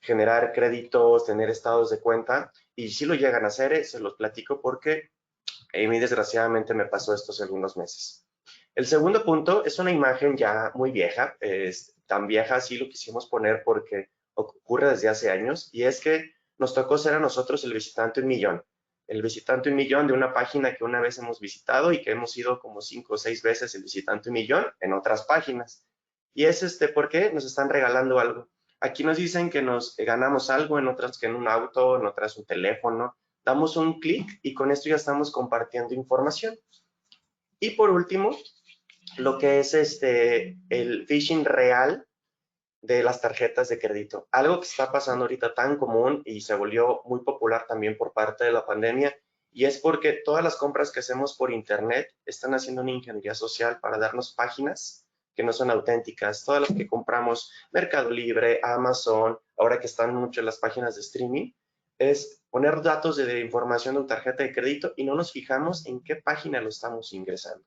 generar créditos, tener estados de cuenta, y si lo llegan a hacer, se los platico porque a mí desgraciadamente me pasó esto hace algunos meses. El segundo punto es una imagen ya muy vieja, tan vieja así lo quisimos poner porque ocurre desde hace años, y es que nos tocó ser a nosotros el visitante 1,000,000. El visitante 1,000,000 de una página que una vez hemos visitado y que hemos ido como 5 o 6 veces el visitante 1,000,000 en otras páginas. Y es porque nos están regalando algo. Aquí nos dicen que nos ganamos algo, en otras que en un auto, en otras un teléfono. Damos un clic y con esto ya estamos compartiendo información. Y por último, lo que es el phishing real, de las tarjetas de crédito. Algo que está pasando ahorita tan común y se volvió muy popular también por parte de la pandemia, y es porque todas las compras que hacemos por internet están haciendo una ingeniería social para darnos páginas que no son auténticas. Todas las que compramos, Mercado Libre, Amazon, ahora que están mucho las páginas de streaming, es poner datos de información de tu tarjeta de crédito y no nos fijamos en qué página lo estamos ingresando.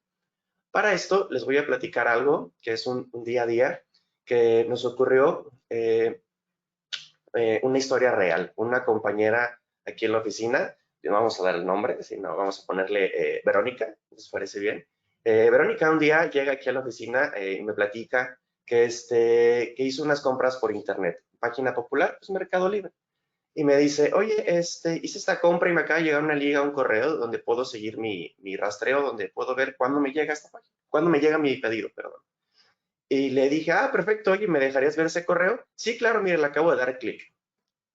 Para esto les voy a platicar algo que es un día a día que nos ocurrió, una historia real. Una compañera aquí en la oficina, no vamos a dar el nombre, sino vamos a ponerle Verónica, ¿les parece bien? Verónica un día llega aquí a la oficina y me platica que hizo unas compras por internet. Página popular, pues Mercado Libre. Y me dice, oye, hice esta compra y me acaba de llegar una liga, un correo donde puedo seguir mi rastreo, donde puedo ver cuándo me llega esta página, cuándo me llega mi pedido, perdón. Y le dije, perfecto, oye, ¿me dejarías ver ese correo? Sí, claro, mire, le acabo de dar clic.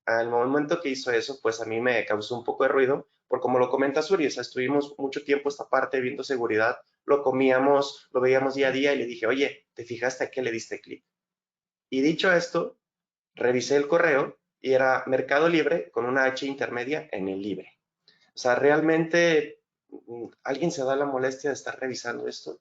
Al momento que hizo eso, pues a mí me causó un poco de ruido, porque como lo comenta Suri, o sea, estuvimos mucho tiempo esta parte viendo seguridad, lo comíamos, lo veíamos día a día y le dije, oye, ¿te fijaste a qué le diste clic? Y dicho esto, revisé el correo y era Mercado Libre con una H intermedia en el libre. O sea, ¿realmente alguien se da la molestia de estar revisando esto?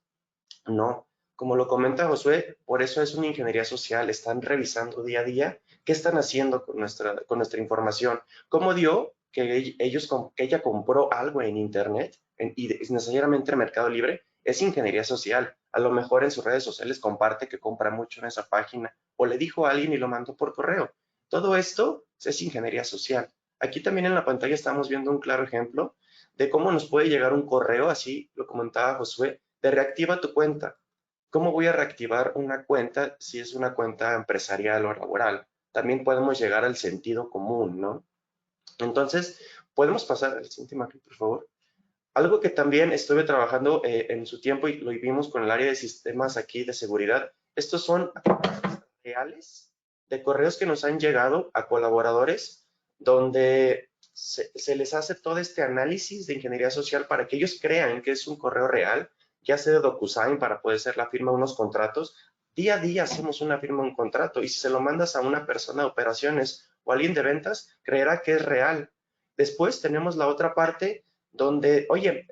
No. Como lo comenta Josué, por eso es una ingeniería social. Están revisando día a día qué están haciendo con nuestra información. ¿Cómo dio que ella compró algo en Internet y necesariamente en Mercado Libre? Es ingeniería social. A lo mejor en sus redes sociales comparte que compra mucho en esa página o le dijo a alguien y lo mandó por correo. Todo esto es ingeniería social. Aquí también en la pantalla estamos viendo un claro ejemplo de cómo nos puede llegar un correo, así lo comentaba Josué, de reactiva tu cuenta. ¿Cómo voy a reactivar una cuenta si es una cuenta empresarial o laboral? También podemos llegar al sentido común, ¿no? Entonces, podemos pasar al siguiente imagen, por favor. Algo que también estuve trabajando en su tiempo y lo vimos con el área de sistemas aquí de seguridad. Estos son reales de correos que nos han llegado a colaboradores donde se les hace todo este análisis de ingeniería social para que ellos crean que es un correo real, ya sea de DocuSign para poder ser la firma de unos contratos. Día a día hacemos una firma de un contrato y si se lo mandas a una persona de operaciones o a alguien de ventas, creerá que es real. Después tenemos la otra parte donde, oye,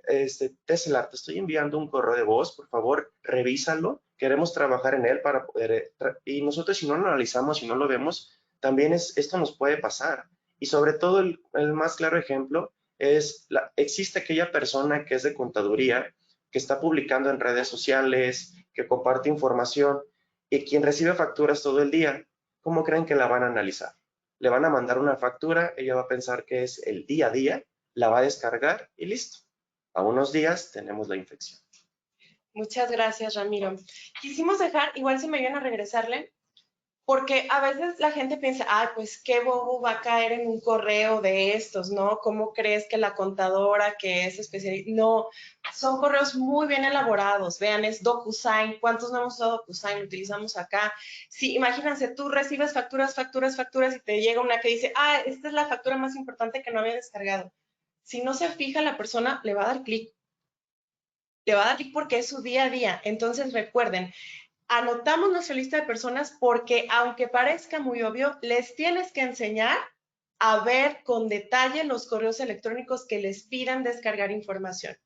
Tesla, te estoy enviando un correo de voz, por favor, revísalo, queremos trabajar en él para poder, y nosotros si no lo analizamos, si no lo vemos, también esto nos puede pasar. Y sobre todo el más claro ejemplo es, existe aquella persona que es de contaduría, que está publicando en redes sociales, que comparte información, y quien recibe facturas todo el día, ¿cómo creen que la van a analizar? Le van a mandar una factura, ella va a pensar que es el día a día, la va a descargar y listo. A unos días tenemos la infección. Muchas gracias, Ramiro. Quisimos dejar, igual si me ayudan a regresarle, porque a veces la gente piensa, pues qué bobo va a caer en un correo de estos, ¿no? ¿Cómo crees que la contadora que es especialista? No, son correos muy bien elaborados. Vean, es DocuSign. ¿Cuántos no hemos usado DocuSign? Lo utilizamos acá. Sí, imagínense, tú recibes facturas y te llega una que dice, esta es la factura más importante que no había descargado. Si no se fija la persona, le va a dar clic. Le va a dar clic porque es su día a día. Entonces, recuerden, anotamos nuestra lista de personas porque, aunque parezca muy obvio, les tienes que enseñar a ver con detalle los correos electrónicos que les pidan descargar información.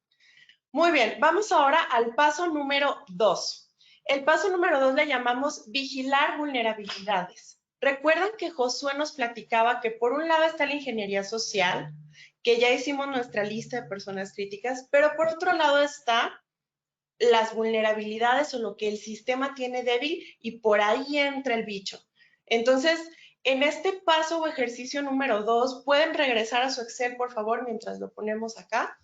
Muy bien, vamos ahora al paso número 2. El paso número 2 le llamamos vigilar vulnerabilidades. Recuerdan que Josué nos platicaba que por un lado está la ingeniería social, que ya hicimos nuestra lista de personas críticas, pero por otro lado está las vulnerabilidades o lo que el sistema tiene débil y por ahí entra el bicho. Entonces, en este paso o ejercicio número 2, ¿pueden regresar a su Excel, por favor, mientras lo ponemos acá?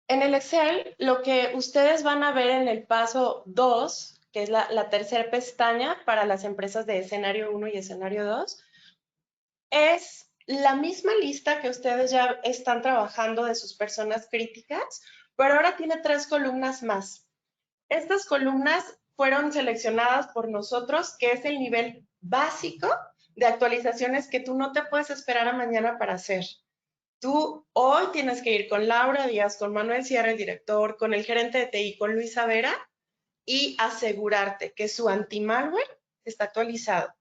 En el Excel, lo que ustedes van a ver en el paso 2, que es la tercera pestaña para las empresas de escenario 1 y escenario 2, es la misma lista que ustedes ya están trabajando de sus personas críticas, pero ahora tiene 3 columnas más. Estas columnas fueron seleccionadas por nosotros, que es el nivel básico de actualizaciones que tú no te puedes esperar a mañana para hacer. Tú hoy tienes que ir con Laura Díaz, con Manuel Sierra, el director, con el gerente de TI, con Luisa Vera, y asegurarte que su anti-malware está actualizado,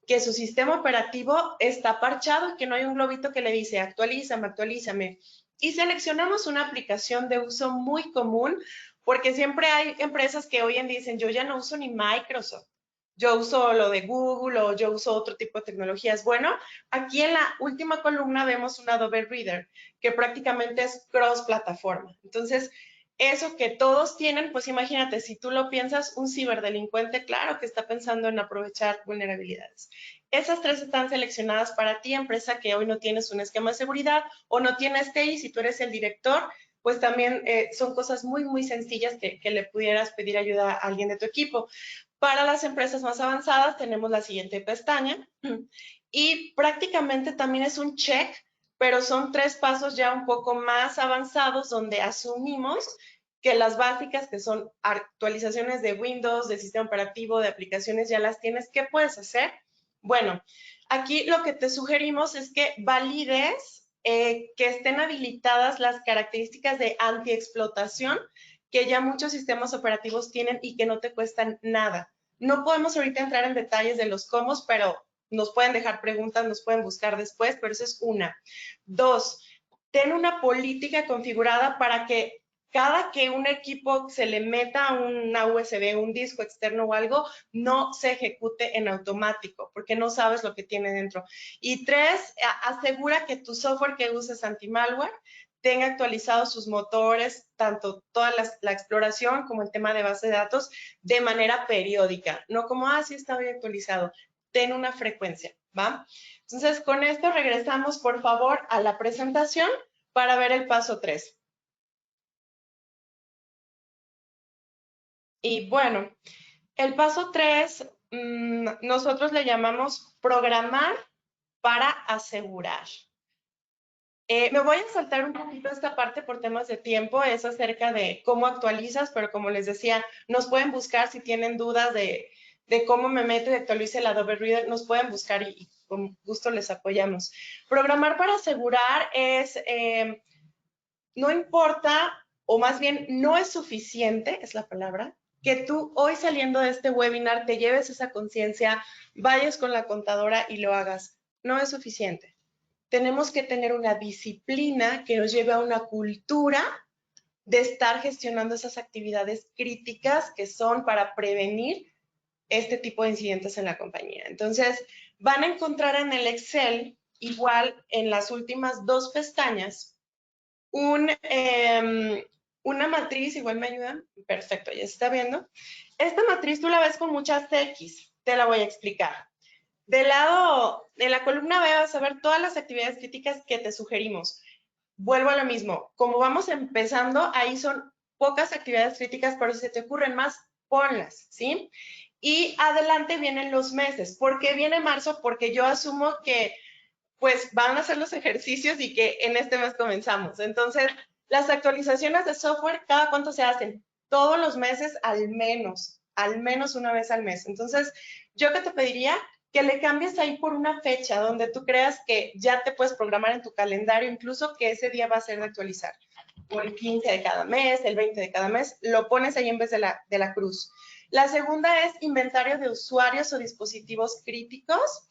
que su sistema operativo está parchado y que no hay un globito que le dice actualízame, actualízame. Y seleccionamos una aplicación de uso muy común, porque siempre hay empresas que hoy en día dicen, yo ya no uso ni Microsoft, yo uso lo de Google o yo uso otro tipo de tecnologías. Bueno, aquí en la última columna vemos un Adobe Reader, que prácticamente es cross-plataforma. Entonces, eso que todos tienen, pues imagínate, si tú lo piensas, un ciberdelincuente, claro que está pensando en aprovechar vulnerabilidades. Esas tres están seleccionadas para ti, empresa que hoy no tienes un esquema de seguridad o no tienes TI, si tú eres el director, pues también son cosas muy, muy sencillas que le pudieras pedir ayuda a alguien de tu equipo. Para las empresas más avanzadas tenemos la siguiente pestaña y prácticamente también es un check, pero son 3 pasos ya un poco más avanzados donde asumimos que las básicas, que son actualizaciones de Windows, de sistema operativo, de aplicaciones, ya las tienes. ¿Qué puedes hacer? Bueno, aquí lo que te sugerimos es que valides que estén habilitadas las características de antiexplotación que ya muchos sistemas operativos tienen y que no te cuestan nada. No podemos ahorita entrar en detalles de los cómo, pero nos pueden dejar preguntas, nos pueden buscar después, pero eso es una. 2, ten una política configurada para que cada que un equipo se le meta una USB, un disco externo o algo, no se ejecute en automático, porque no sabes lo que tiene dentro. Y 3, asegura que tu software que uses anti-malware tenga actualizados sus motores, tanto toda la exploración como el tema de base de datos, de manera periódica. No como, sí está bien actualizado. Ten una frecuencia, ¿va? Entonces, con esto regresamos, por favor, a la presentación para ver el paso 3. Y bueno, el paso 3, nosotros le llamamos programar para asegurar. Me voy a saltar un poquito esta parte por temas de tiempo, es acerca de cómo actualizas, pero como les decía, nos pueden buscar si tienen dudas de cómo me meto y actualice el Adobe Reader, nos pueden buscar y con gusto les apoyamos. Programar para asegurar es, no importa, o más bien no es suficiente, es la palabra, que tú hoy saliendo de este webinar te lleves esa conciencia, vayas con la contadora y lo hagas. No es suficiente. Tenemos que tener una disciplina que nos lleve a una cultura de estar gestionando esas actividades críticas que son para prevenir este tipo de incidentes en la compañía. Entonces, van a encontrar en el Excel, igual en las últimas 2 pestañas, una matriz, igual me ayudan, perfecto, ya se está viendo. Esta matriz tú la ves con muchas X, te la voy a explicar. Del lado, de la columna B vas a ver todas las actividades críticas que te sugerimos. Vuelvo a lo mismo, como vamos empezando, ahí son pocas actividades críticas, pero si se te ocurren más, ponlas, ¿sí? Y adelante vienen los meses. ¿Por qué viene marzo? Porque yo asumo que pues van a hacer los ejercicios y que en este mes comenzamos. Entonces, las actualizaciones de software, ¿cada cuánto se hacen? Todos los meses al menos una vez al mes. Entonces, yo que te pediría que le cambies ahí por una fecha donde tú creas que ya te puedes programar en tu calendario, incluso que ese día va a ser de actualizar. O el 15 de cada mes, el 20 de cada mes, lo pones ahí en vez de la cruz. La segunda es inventario de usuarios o dispositivos críticos,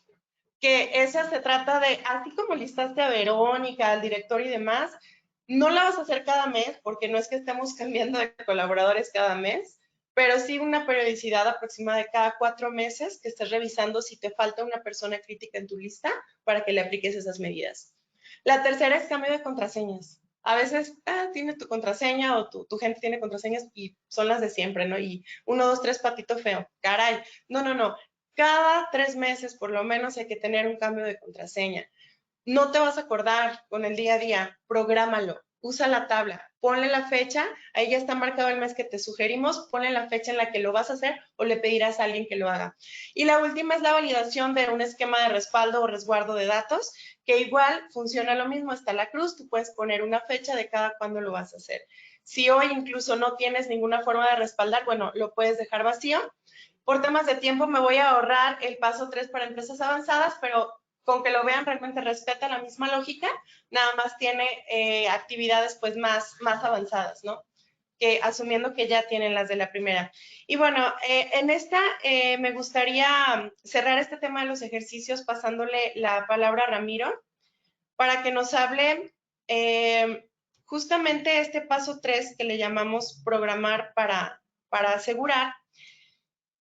que esa se trata de, así como listaste a Verónica, al director y demás, no la vas a hacer cada mes, porque no es que estemos cambiando de colaboradores cada mes, pero sí una periodicidad aproximada de cada 4 meses que estés revisando si te falta una persona crítica en tu lista para que le apliques esas medidas. La tercera es cambio de contraseñas. A veces tiene tu contraseña o tu gente tiene contraseñas y son las de siempre, ¿no? Y 1, 2, 3, patito feo. Caray. No. Cada 3 meses por lo menos hay que tener un cambio de contraseña. No te vas a acordar con el día a día, prográmalo, usa la tabla, ponle la fecha, ahí ya está marcado el mes que te sugerimos, ponle la fecha en la que lo vas a hacer o le pedirás a alguien que lo haga. Y la última es la validación de un esquema de respaldo o resguardo de datos, que igual funciona lo mismo, está la cruz, tú puedes poner una fecha de cada cuándo lo vas a hacer. Si hoy incluso no tienes ninguna forma de respaldar, bueno, lo puedes dejar vacío. Por temas de tiempo me voy a ahorrar el paso 3 para empresas avanzadas, pero con que lo vean realmente respeta la misma lógica, nada más tiene actividades pues más avanzadas, ¿no? Que asumiendo que ya tienen las de la primera. Y bueno, en esta me gustaría cerrar este tema de los ejercicios pasándole la palabra a Ramiro para que nos hable justamente este paso 3 que le llamamos programar para asegurar.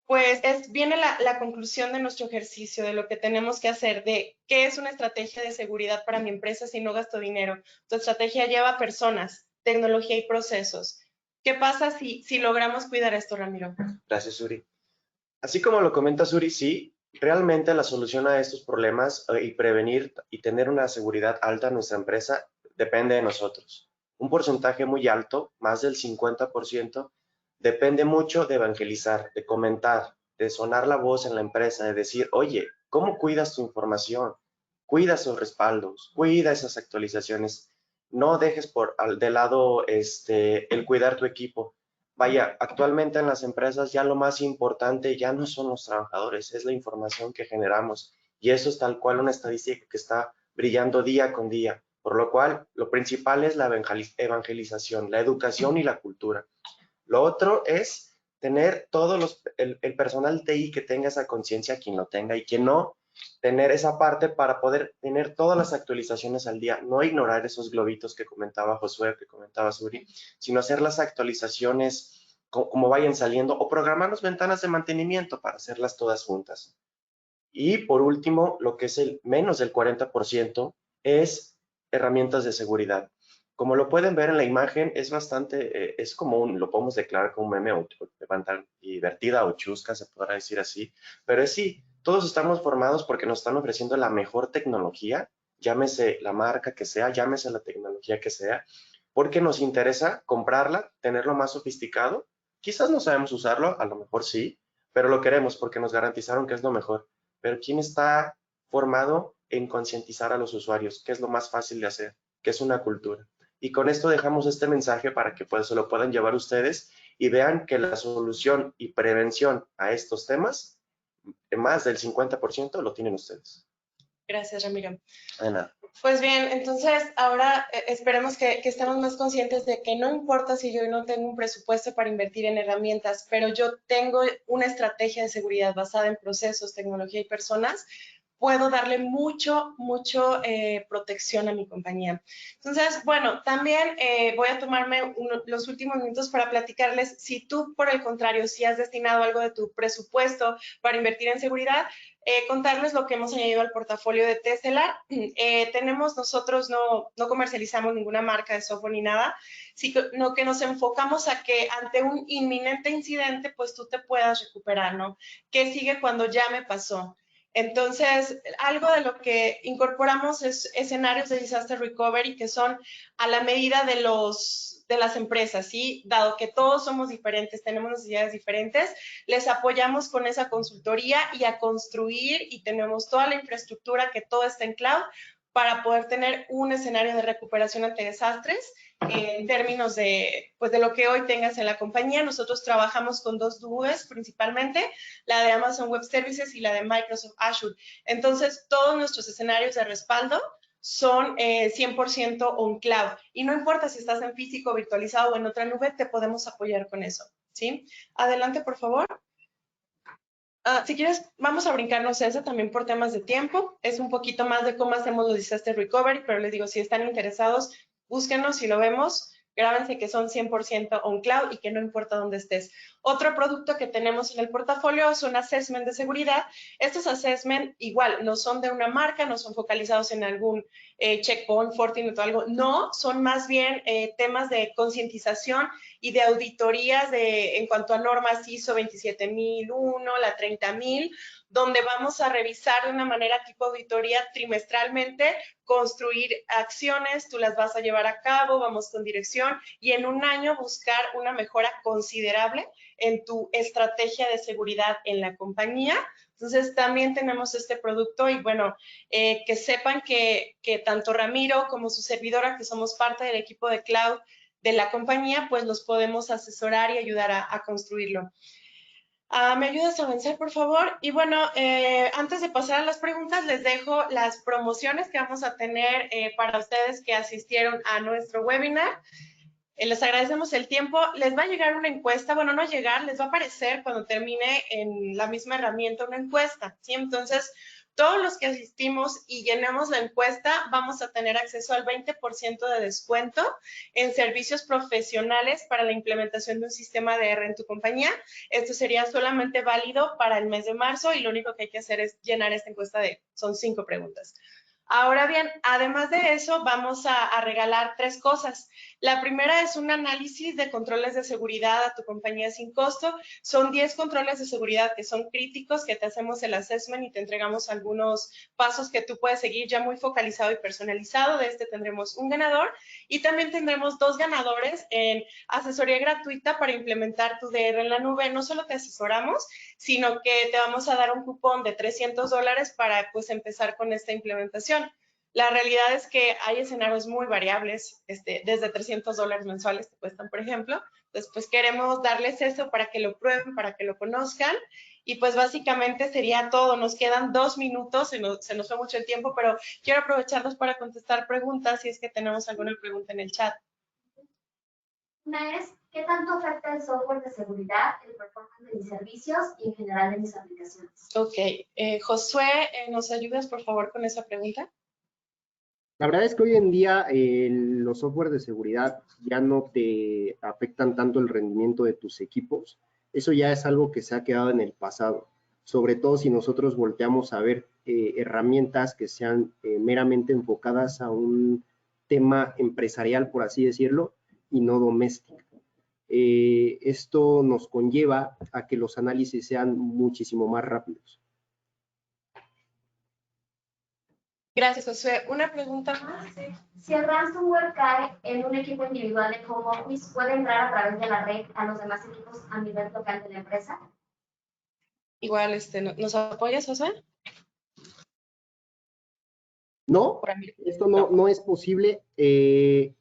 Pues viene la conclusión de nuestro ejercicio, de lo que tenemos que hacer, de qué es una estrategia de seguridad para mi empresa si no gasto dinero. Tu estrategia lleva personas, tecnología y procesos. ¿Qué pasa si logramos cuidar esto, Ramiro? Gracias, Uri. Así como lo comenta Uri, sí, realmente la solución a estos problemas y prevenir y tener una seguridad alta en nuestra empresa depende de nosotros. Un porcentaje muy alto, más del 50%, depende mucho de evangelizar, de comentar, de sonar la voz en la empresa, de decir, oye, ¿cómo cuidas tu información? Cuida esos respaldos, cuida esas actualizaciones. No dejes de lado el cuidar tu equipo. Vaya, actualmente en las empresas ya lo más importante ya no son los trabajadores, es la información que generamos. Y eso es tal cual una estadística que está brillando día con día. Por lo cual, lo principal es la evangelización, la educación y la cultura. Lo otro es tener el personal TI que tenga esa conciencia, quien lo tenga y quien no, tener esa parte para poder tener todas las actualizaciones al día, no ignorar esos globitos que comentaba Josué, que comentaba Suri, sino hacer las actualizaciones como vayan saliendo o programarnos ventanas de mantenimiento para hacerlas todas juntas. Y por último, lo que es el menos del 40% es herramientas de seguridad. Como lo pueden ver en la imagen, es bastante, es como lo podemos declarar como un meme o levantar divertida o chusca, se podrá decir así, pero es sí, todos estamos formados porque nos están ofreciendo la mejor tecnología, llámese la marca que sea, llámese la tecnología que sea, porque nos interesa comprarla, tenerlo más sofisticado. Quizás no sabemos usarlo, a lo mejor sí, pero lo queremos porque nos garantizaron que es lo mejor. Pero ¿quién está formado en concientizar a los usuarios? ¿Qué es lo más fácil de hacer? Que es una cultura. Y con esto dejamos este mensaje para que pues, se lo puedan llevar ustedes y vean que la solución y prevención a estos temas, más del 50% lo tienen ustedes. Gracias, Ramiro. De nada. Pues bien, entonces ahora esperemos que estemos más conscientes de que no importa si yo no tengo un presupuesto para invertir en herramientas, pero yo tengo una estrategia de seguridad basada en procesos, tecnología y personas, puedo darle mucho protección a mi compañía. Entonces, bueno, también voy a tomarme los últimos minutos para platicarles si tú, por el contrario, si has destinado algo de tu presupuesto para invertir en seguridad, contarles lo que hemos añadido al portafolio de Tesla. Nosotros no comercializamos ninguna marca de software ni nada, sino que nos enfocamos a que ante un inminente incidente, pues tú te puedas recuperar, ¿no? ¿Qué sigue cuando ya me pasó? Entonces, algo de lo que incorporamos es escenarios de disaster recovery que son a la medida de las empresas, ¿sí? Dado que todos somos diferentes, tenemos necesidades diferentes, les apoyamos con esa consultoría y a construir y tenemos toda la infraestructura que todo está en cloud para poder tener un escenario de recuperación ante desastres en términos de, pues, de lo que hoy tengas en la compañía. Nosotros trabajamos con dos nubes principalmente, la de Amazon Web Services y la de Microsoft Azure. Entonces, todos nuestros escenarios de respaldo son 100% on cloud. Y no importa si estás en físico, virtualizado o en otra nube, te podemos apoyar con eso, ¿sí? Adelante, por favor. Si quieres, vamos a brincarnos esa también por temas de tiempo. Es un poquito más de cómo hacemos los disaster recovery, pero les digo, si están interesados, búsquenos y lo vemos. Grábense que son 100% on cloud y que no importa dónde estés. Otro producto que tenemos en el portafolio son assessment de seguridad. Estos assessment igual no son de una marca, no son focalizados en algún checkpoint, Fortinet o algo. No, son más bien temas de concientización y de auditorías en cuanto a normas ISO 27001, la 30000, donde vamos a revisar de una manera tipo auditoría trimestralmente, construir acciones, tú las vas a llevar a cabo, vamos con dirección y en un año buscar una mejora considerable en tu estrategia de seguridad en la compañía. Entonces, también tenemos este producto y bueno, que sepan que tanto Ramiro como su servidora, que somos parte del equipo de cloud de la compañía, pues los podemos asesorar y ayudar a construirlo. ¿Me ayudas a avanzar, por favor? Y bueno, antes de pasar a las preguntas, les dejo las promociones que vamos a tener para ustedes que asistieron a nuestro webinar. Les agradecemos el tiempo. Les va a llegar una encuesta, bueno, no llegar, les va a aparecer cuando termine en la misma herramienta una encuesta, ¿sí? Entonces, todos los que asistimos y llenemos la encuesta vamos a tener acceso al 20% de descuento en servicios profesionales para la implementación de un sistema de R en tu compañía. Esto sería solamente válido para el mes de marzo y lo único que hay que hacer es llenar esta encuesta son 5 preguntas. Ahora bien, además de eso, vamos a regalar 3 cosas. La primera es un análisis de controles de seguridad a tu compañía sin costo. Son 10 controles de seguridad que son críticos, que te hacemos el assessment y te entregamos algunos pasos que tú puedes seguir ya muy focalizado y personalizado. De este tendremos un ganador y también tendremos 2 ganadores en asesoría gratuita para implementar tu DR en la nube. No solo te asesoramos, sino que te vamos a dar un cupón de $300 para pues empezar con esta implementación. La realidad es que hay escenarios muy variables, desde $300 mensuales te cuestan, por ejemplo. Entonces, pues queremos darles eso para que lo prueben, para que lo conozcan. Y pues básicamente sería todo. Nos quedan 2 minutos, se nos fue mucho el tiempo, pero quiero aprovecharlos para contestar preguntas si es que tenemos alguna pregunta en el chat. Una es, ¿qué tanto afecta el software de seguridad, el performance de mis servicios y en general de mis aplicaciones? Ok, Josué, ¿nos ayudas por favor con esa pregunta? La verdad es que hoy en día los software de seguridad ya no te afectan tanto el rendimiento de tus equipos. Eso ya es algo que se ha quedado en el pasado, sobre todo si nosotros volteamos a ver herramientas que sean meramente enfocadas a un tema empresarial, por así decirlo, y no doméstico. Esto nos conlleva a que los análisis sean muchísimo más rápidos. Gracias, Josué. ¿Una pregunta más? Si el ransomware cae en un equipo individual de home office, ¿puede entrar a través de la red a los demás equipos a nivel local de la empresa? Igual, ¿nos apoyas, Josué? No, esto no es posible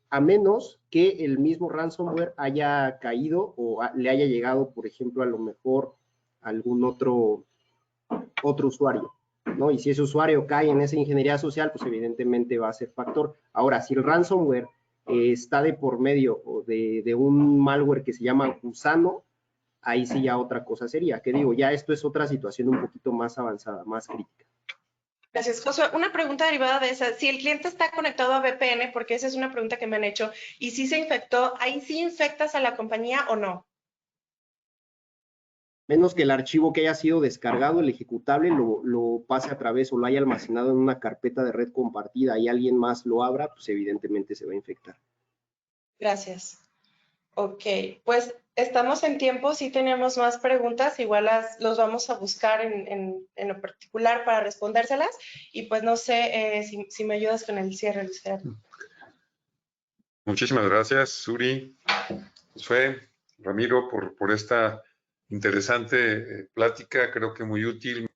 a menos que el mismo ransomware haya caído o le haya llegado, por ejemplo, a lo mejor algún otro usuario, ¿no? Y si ese usuario cae en esa ingeniería social, pues evidentemente va a ser factor. Ahora, si el ransomware está de por medio de un malware que se llama Gusano, ahí sí ya otra cosa sería. Que digo, ya esto es otra situación un poquito más avanzada, más crítica. Gracias, Josué. Una pregunta derivada de esa. Si el cliente está conectado a VPN, porque esa es una pregunta que me han hecho, y si se infectó, ¿ahí sí infectas a la compañía o no? Menos que el archivo que haya sido descargado, el ejecutable, lo pase a través o lo haya almacenado en una carpeta de red compartida y alguien más lo abra, pues evidentemente se va a infectar. Gracias. Ok, pues estamos en tiempo, sí tenemos más preguntas, igual los vamos a buscar en lo particular para respondérselas y pues no sé si me ayudas con el cierre, Luis Gerardo. Muchísimas gracias, Suri, Josué, Ramiro, por esta interesante plática, creo que muy útil.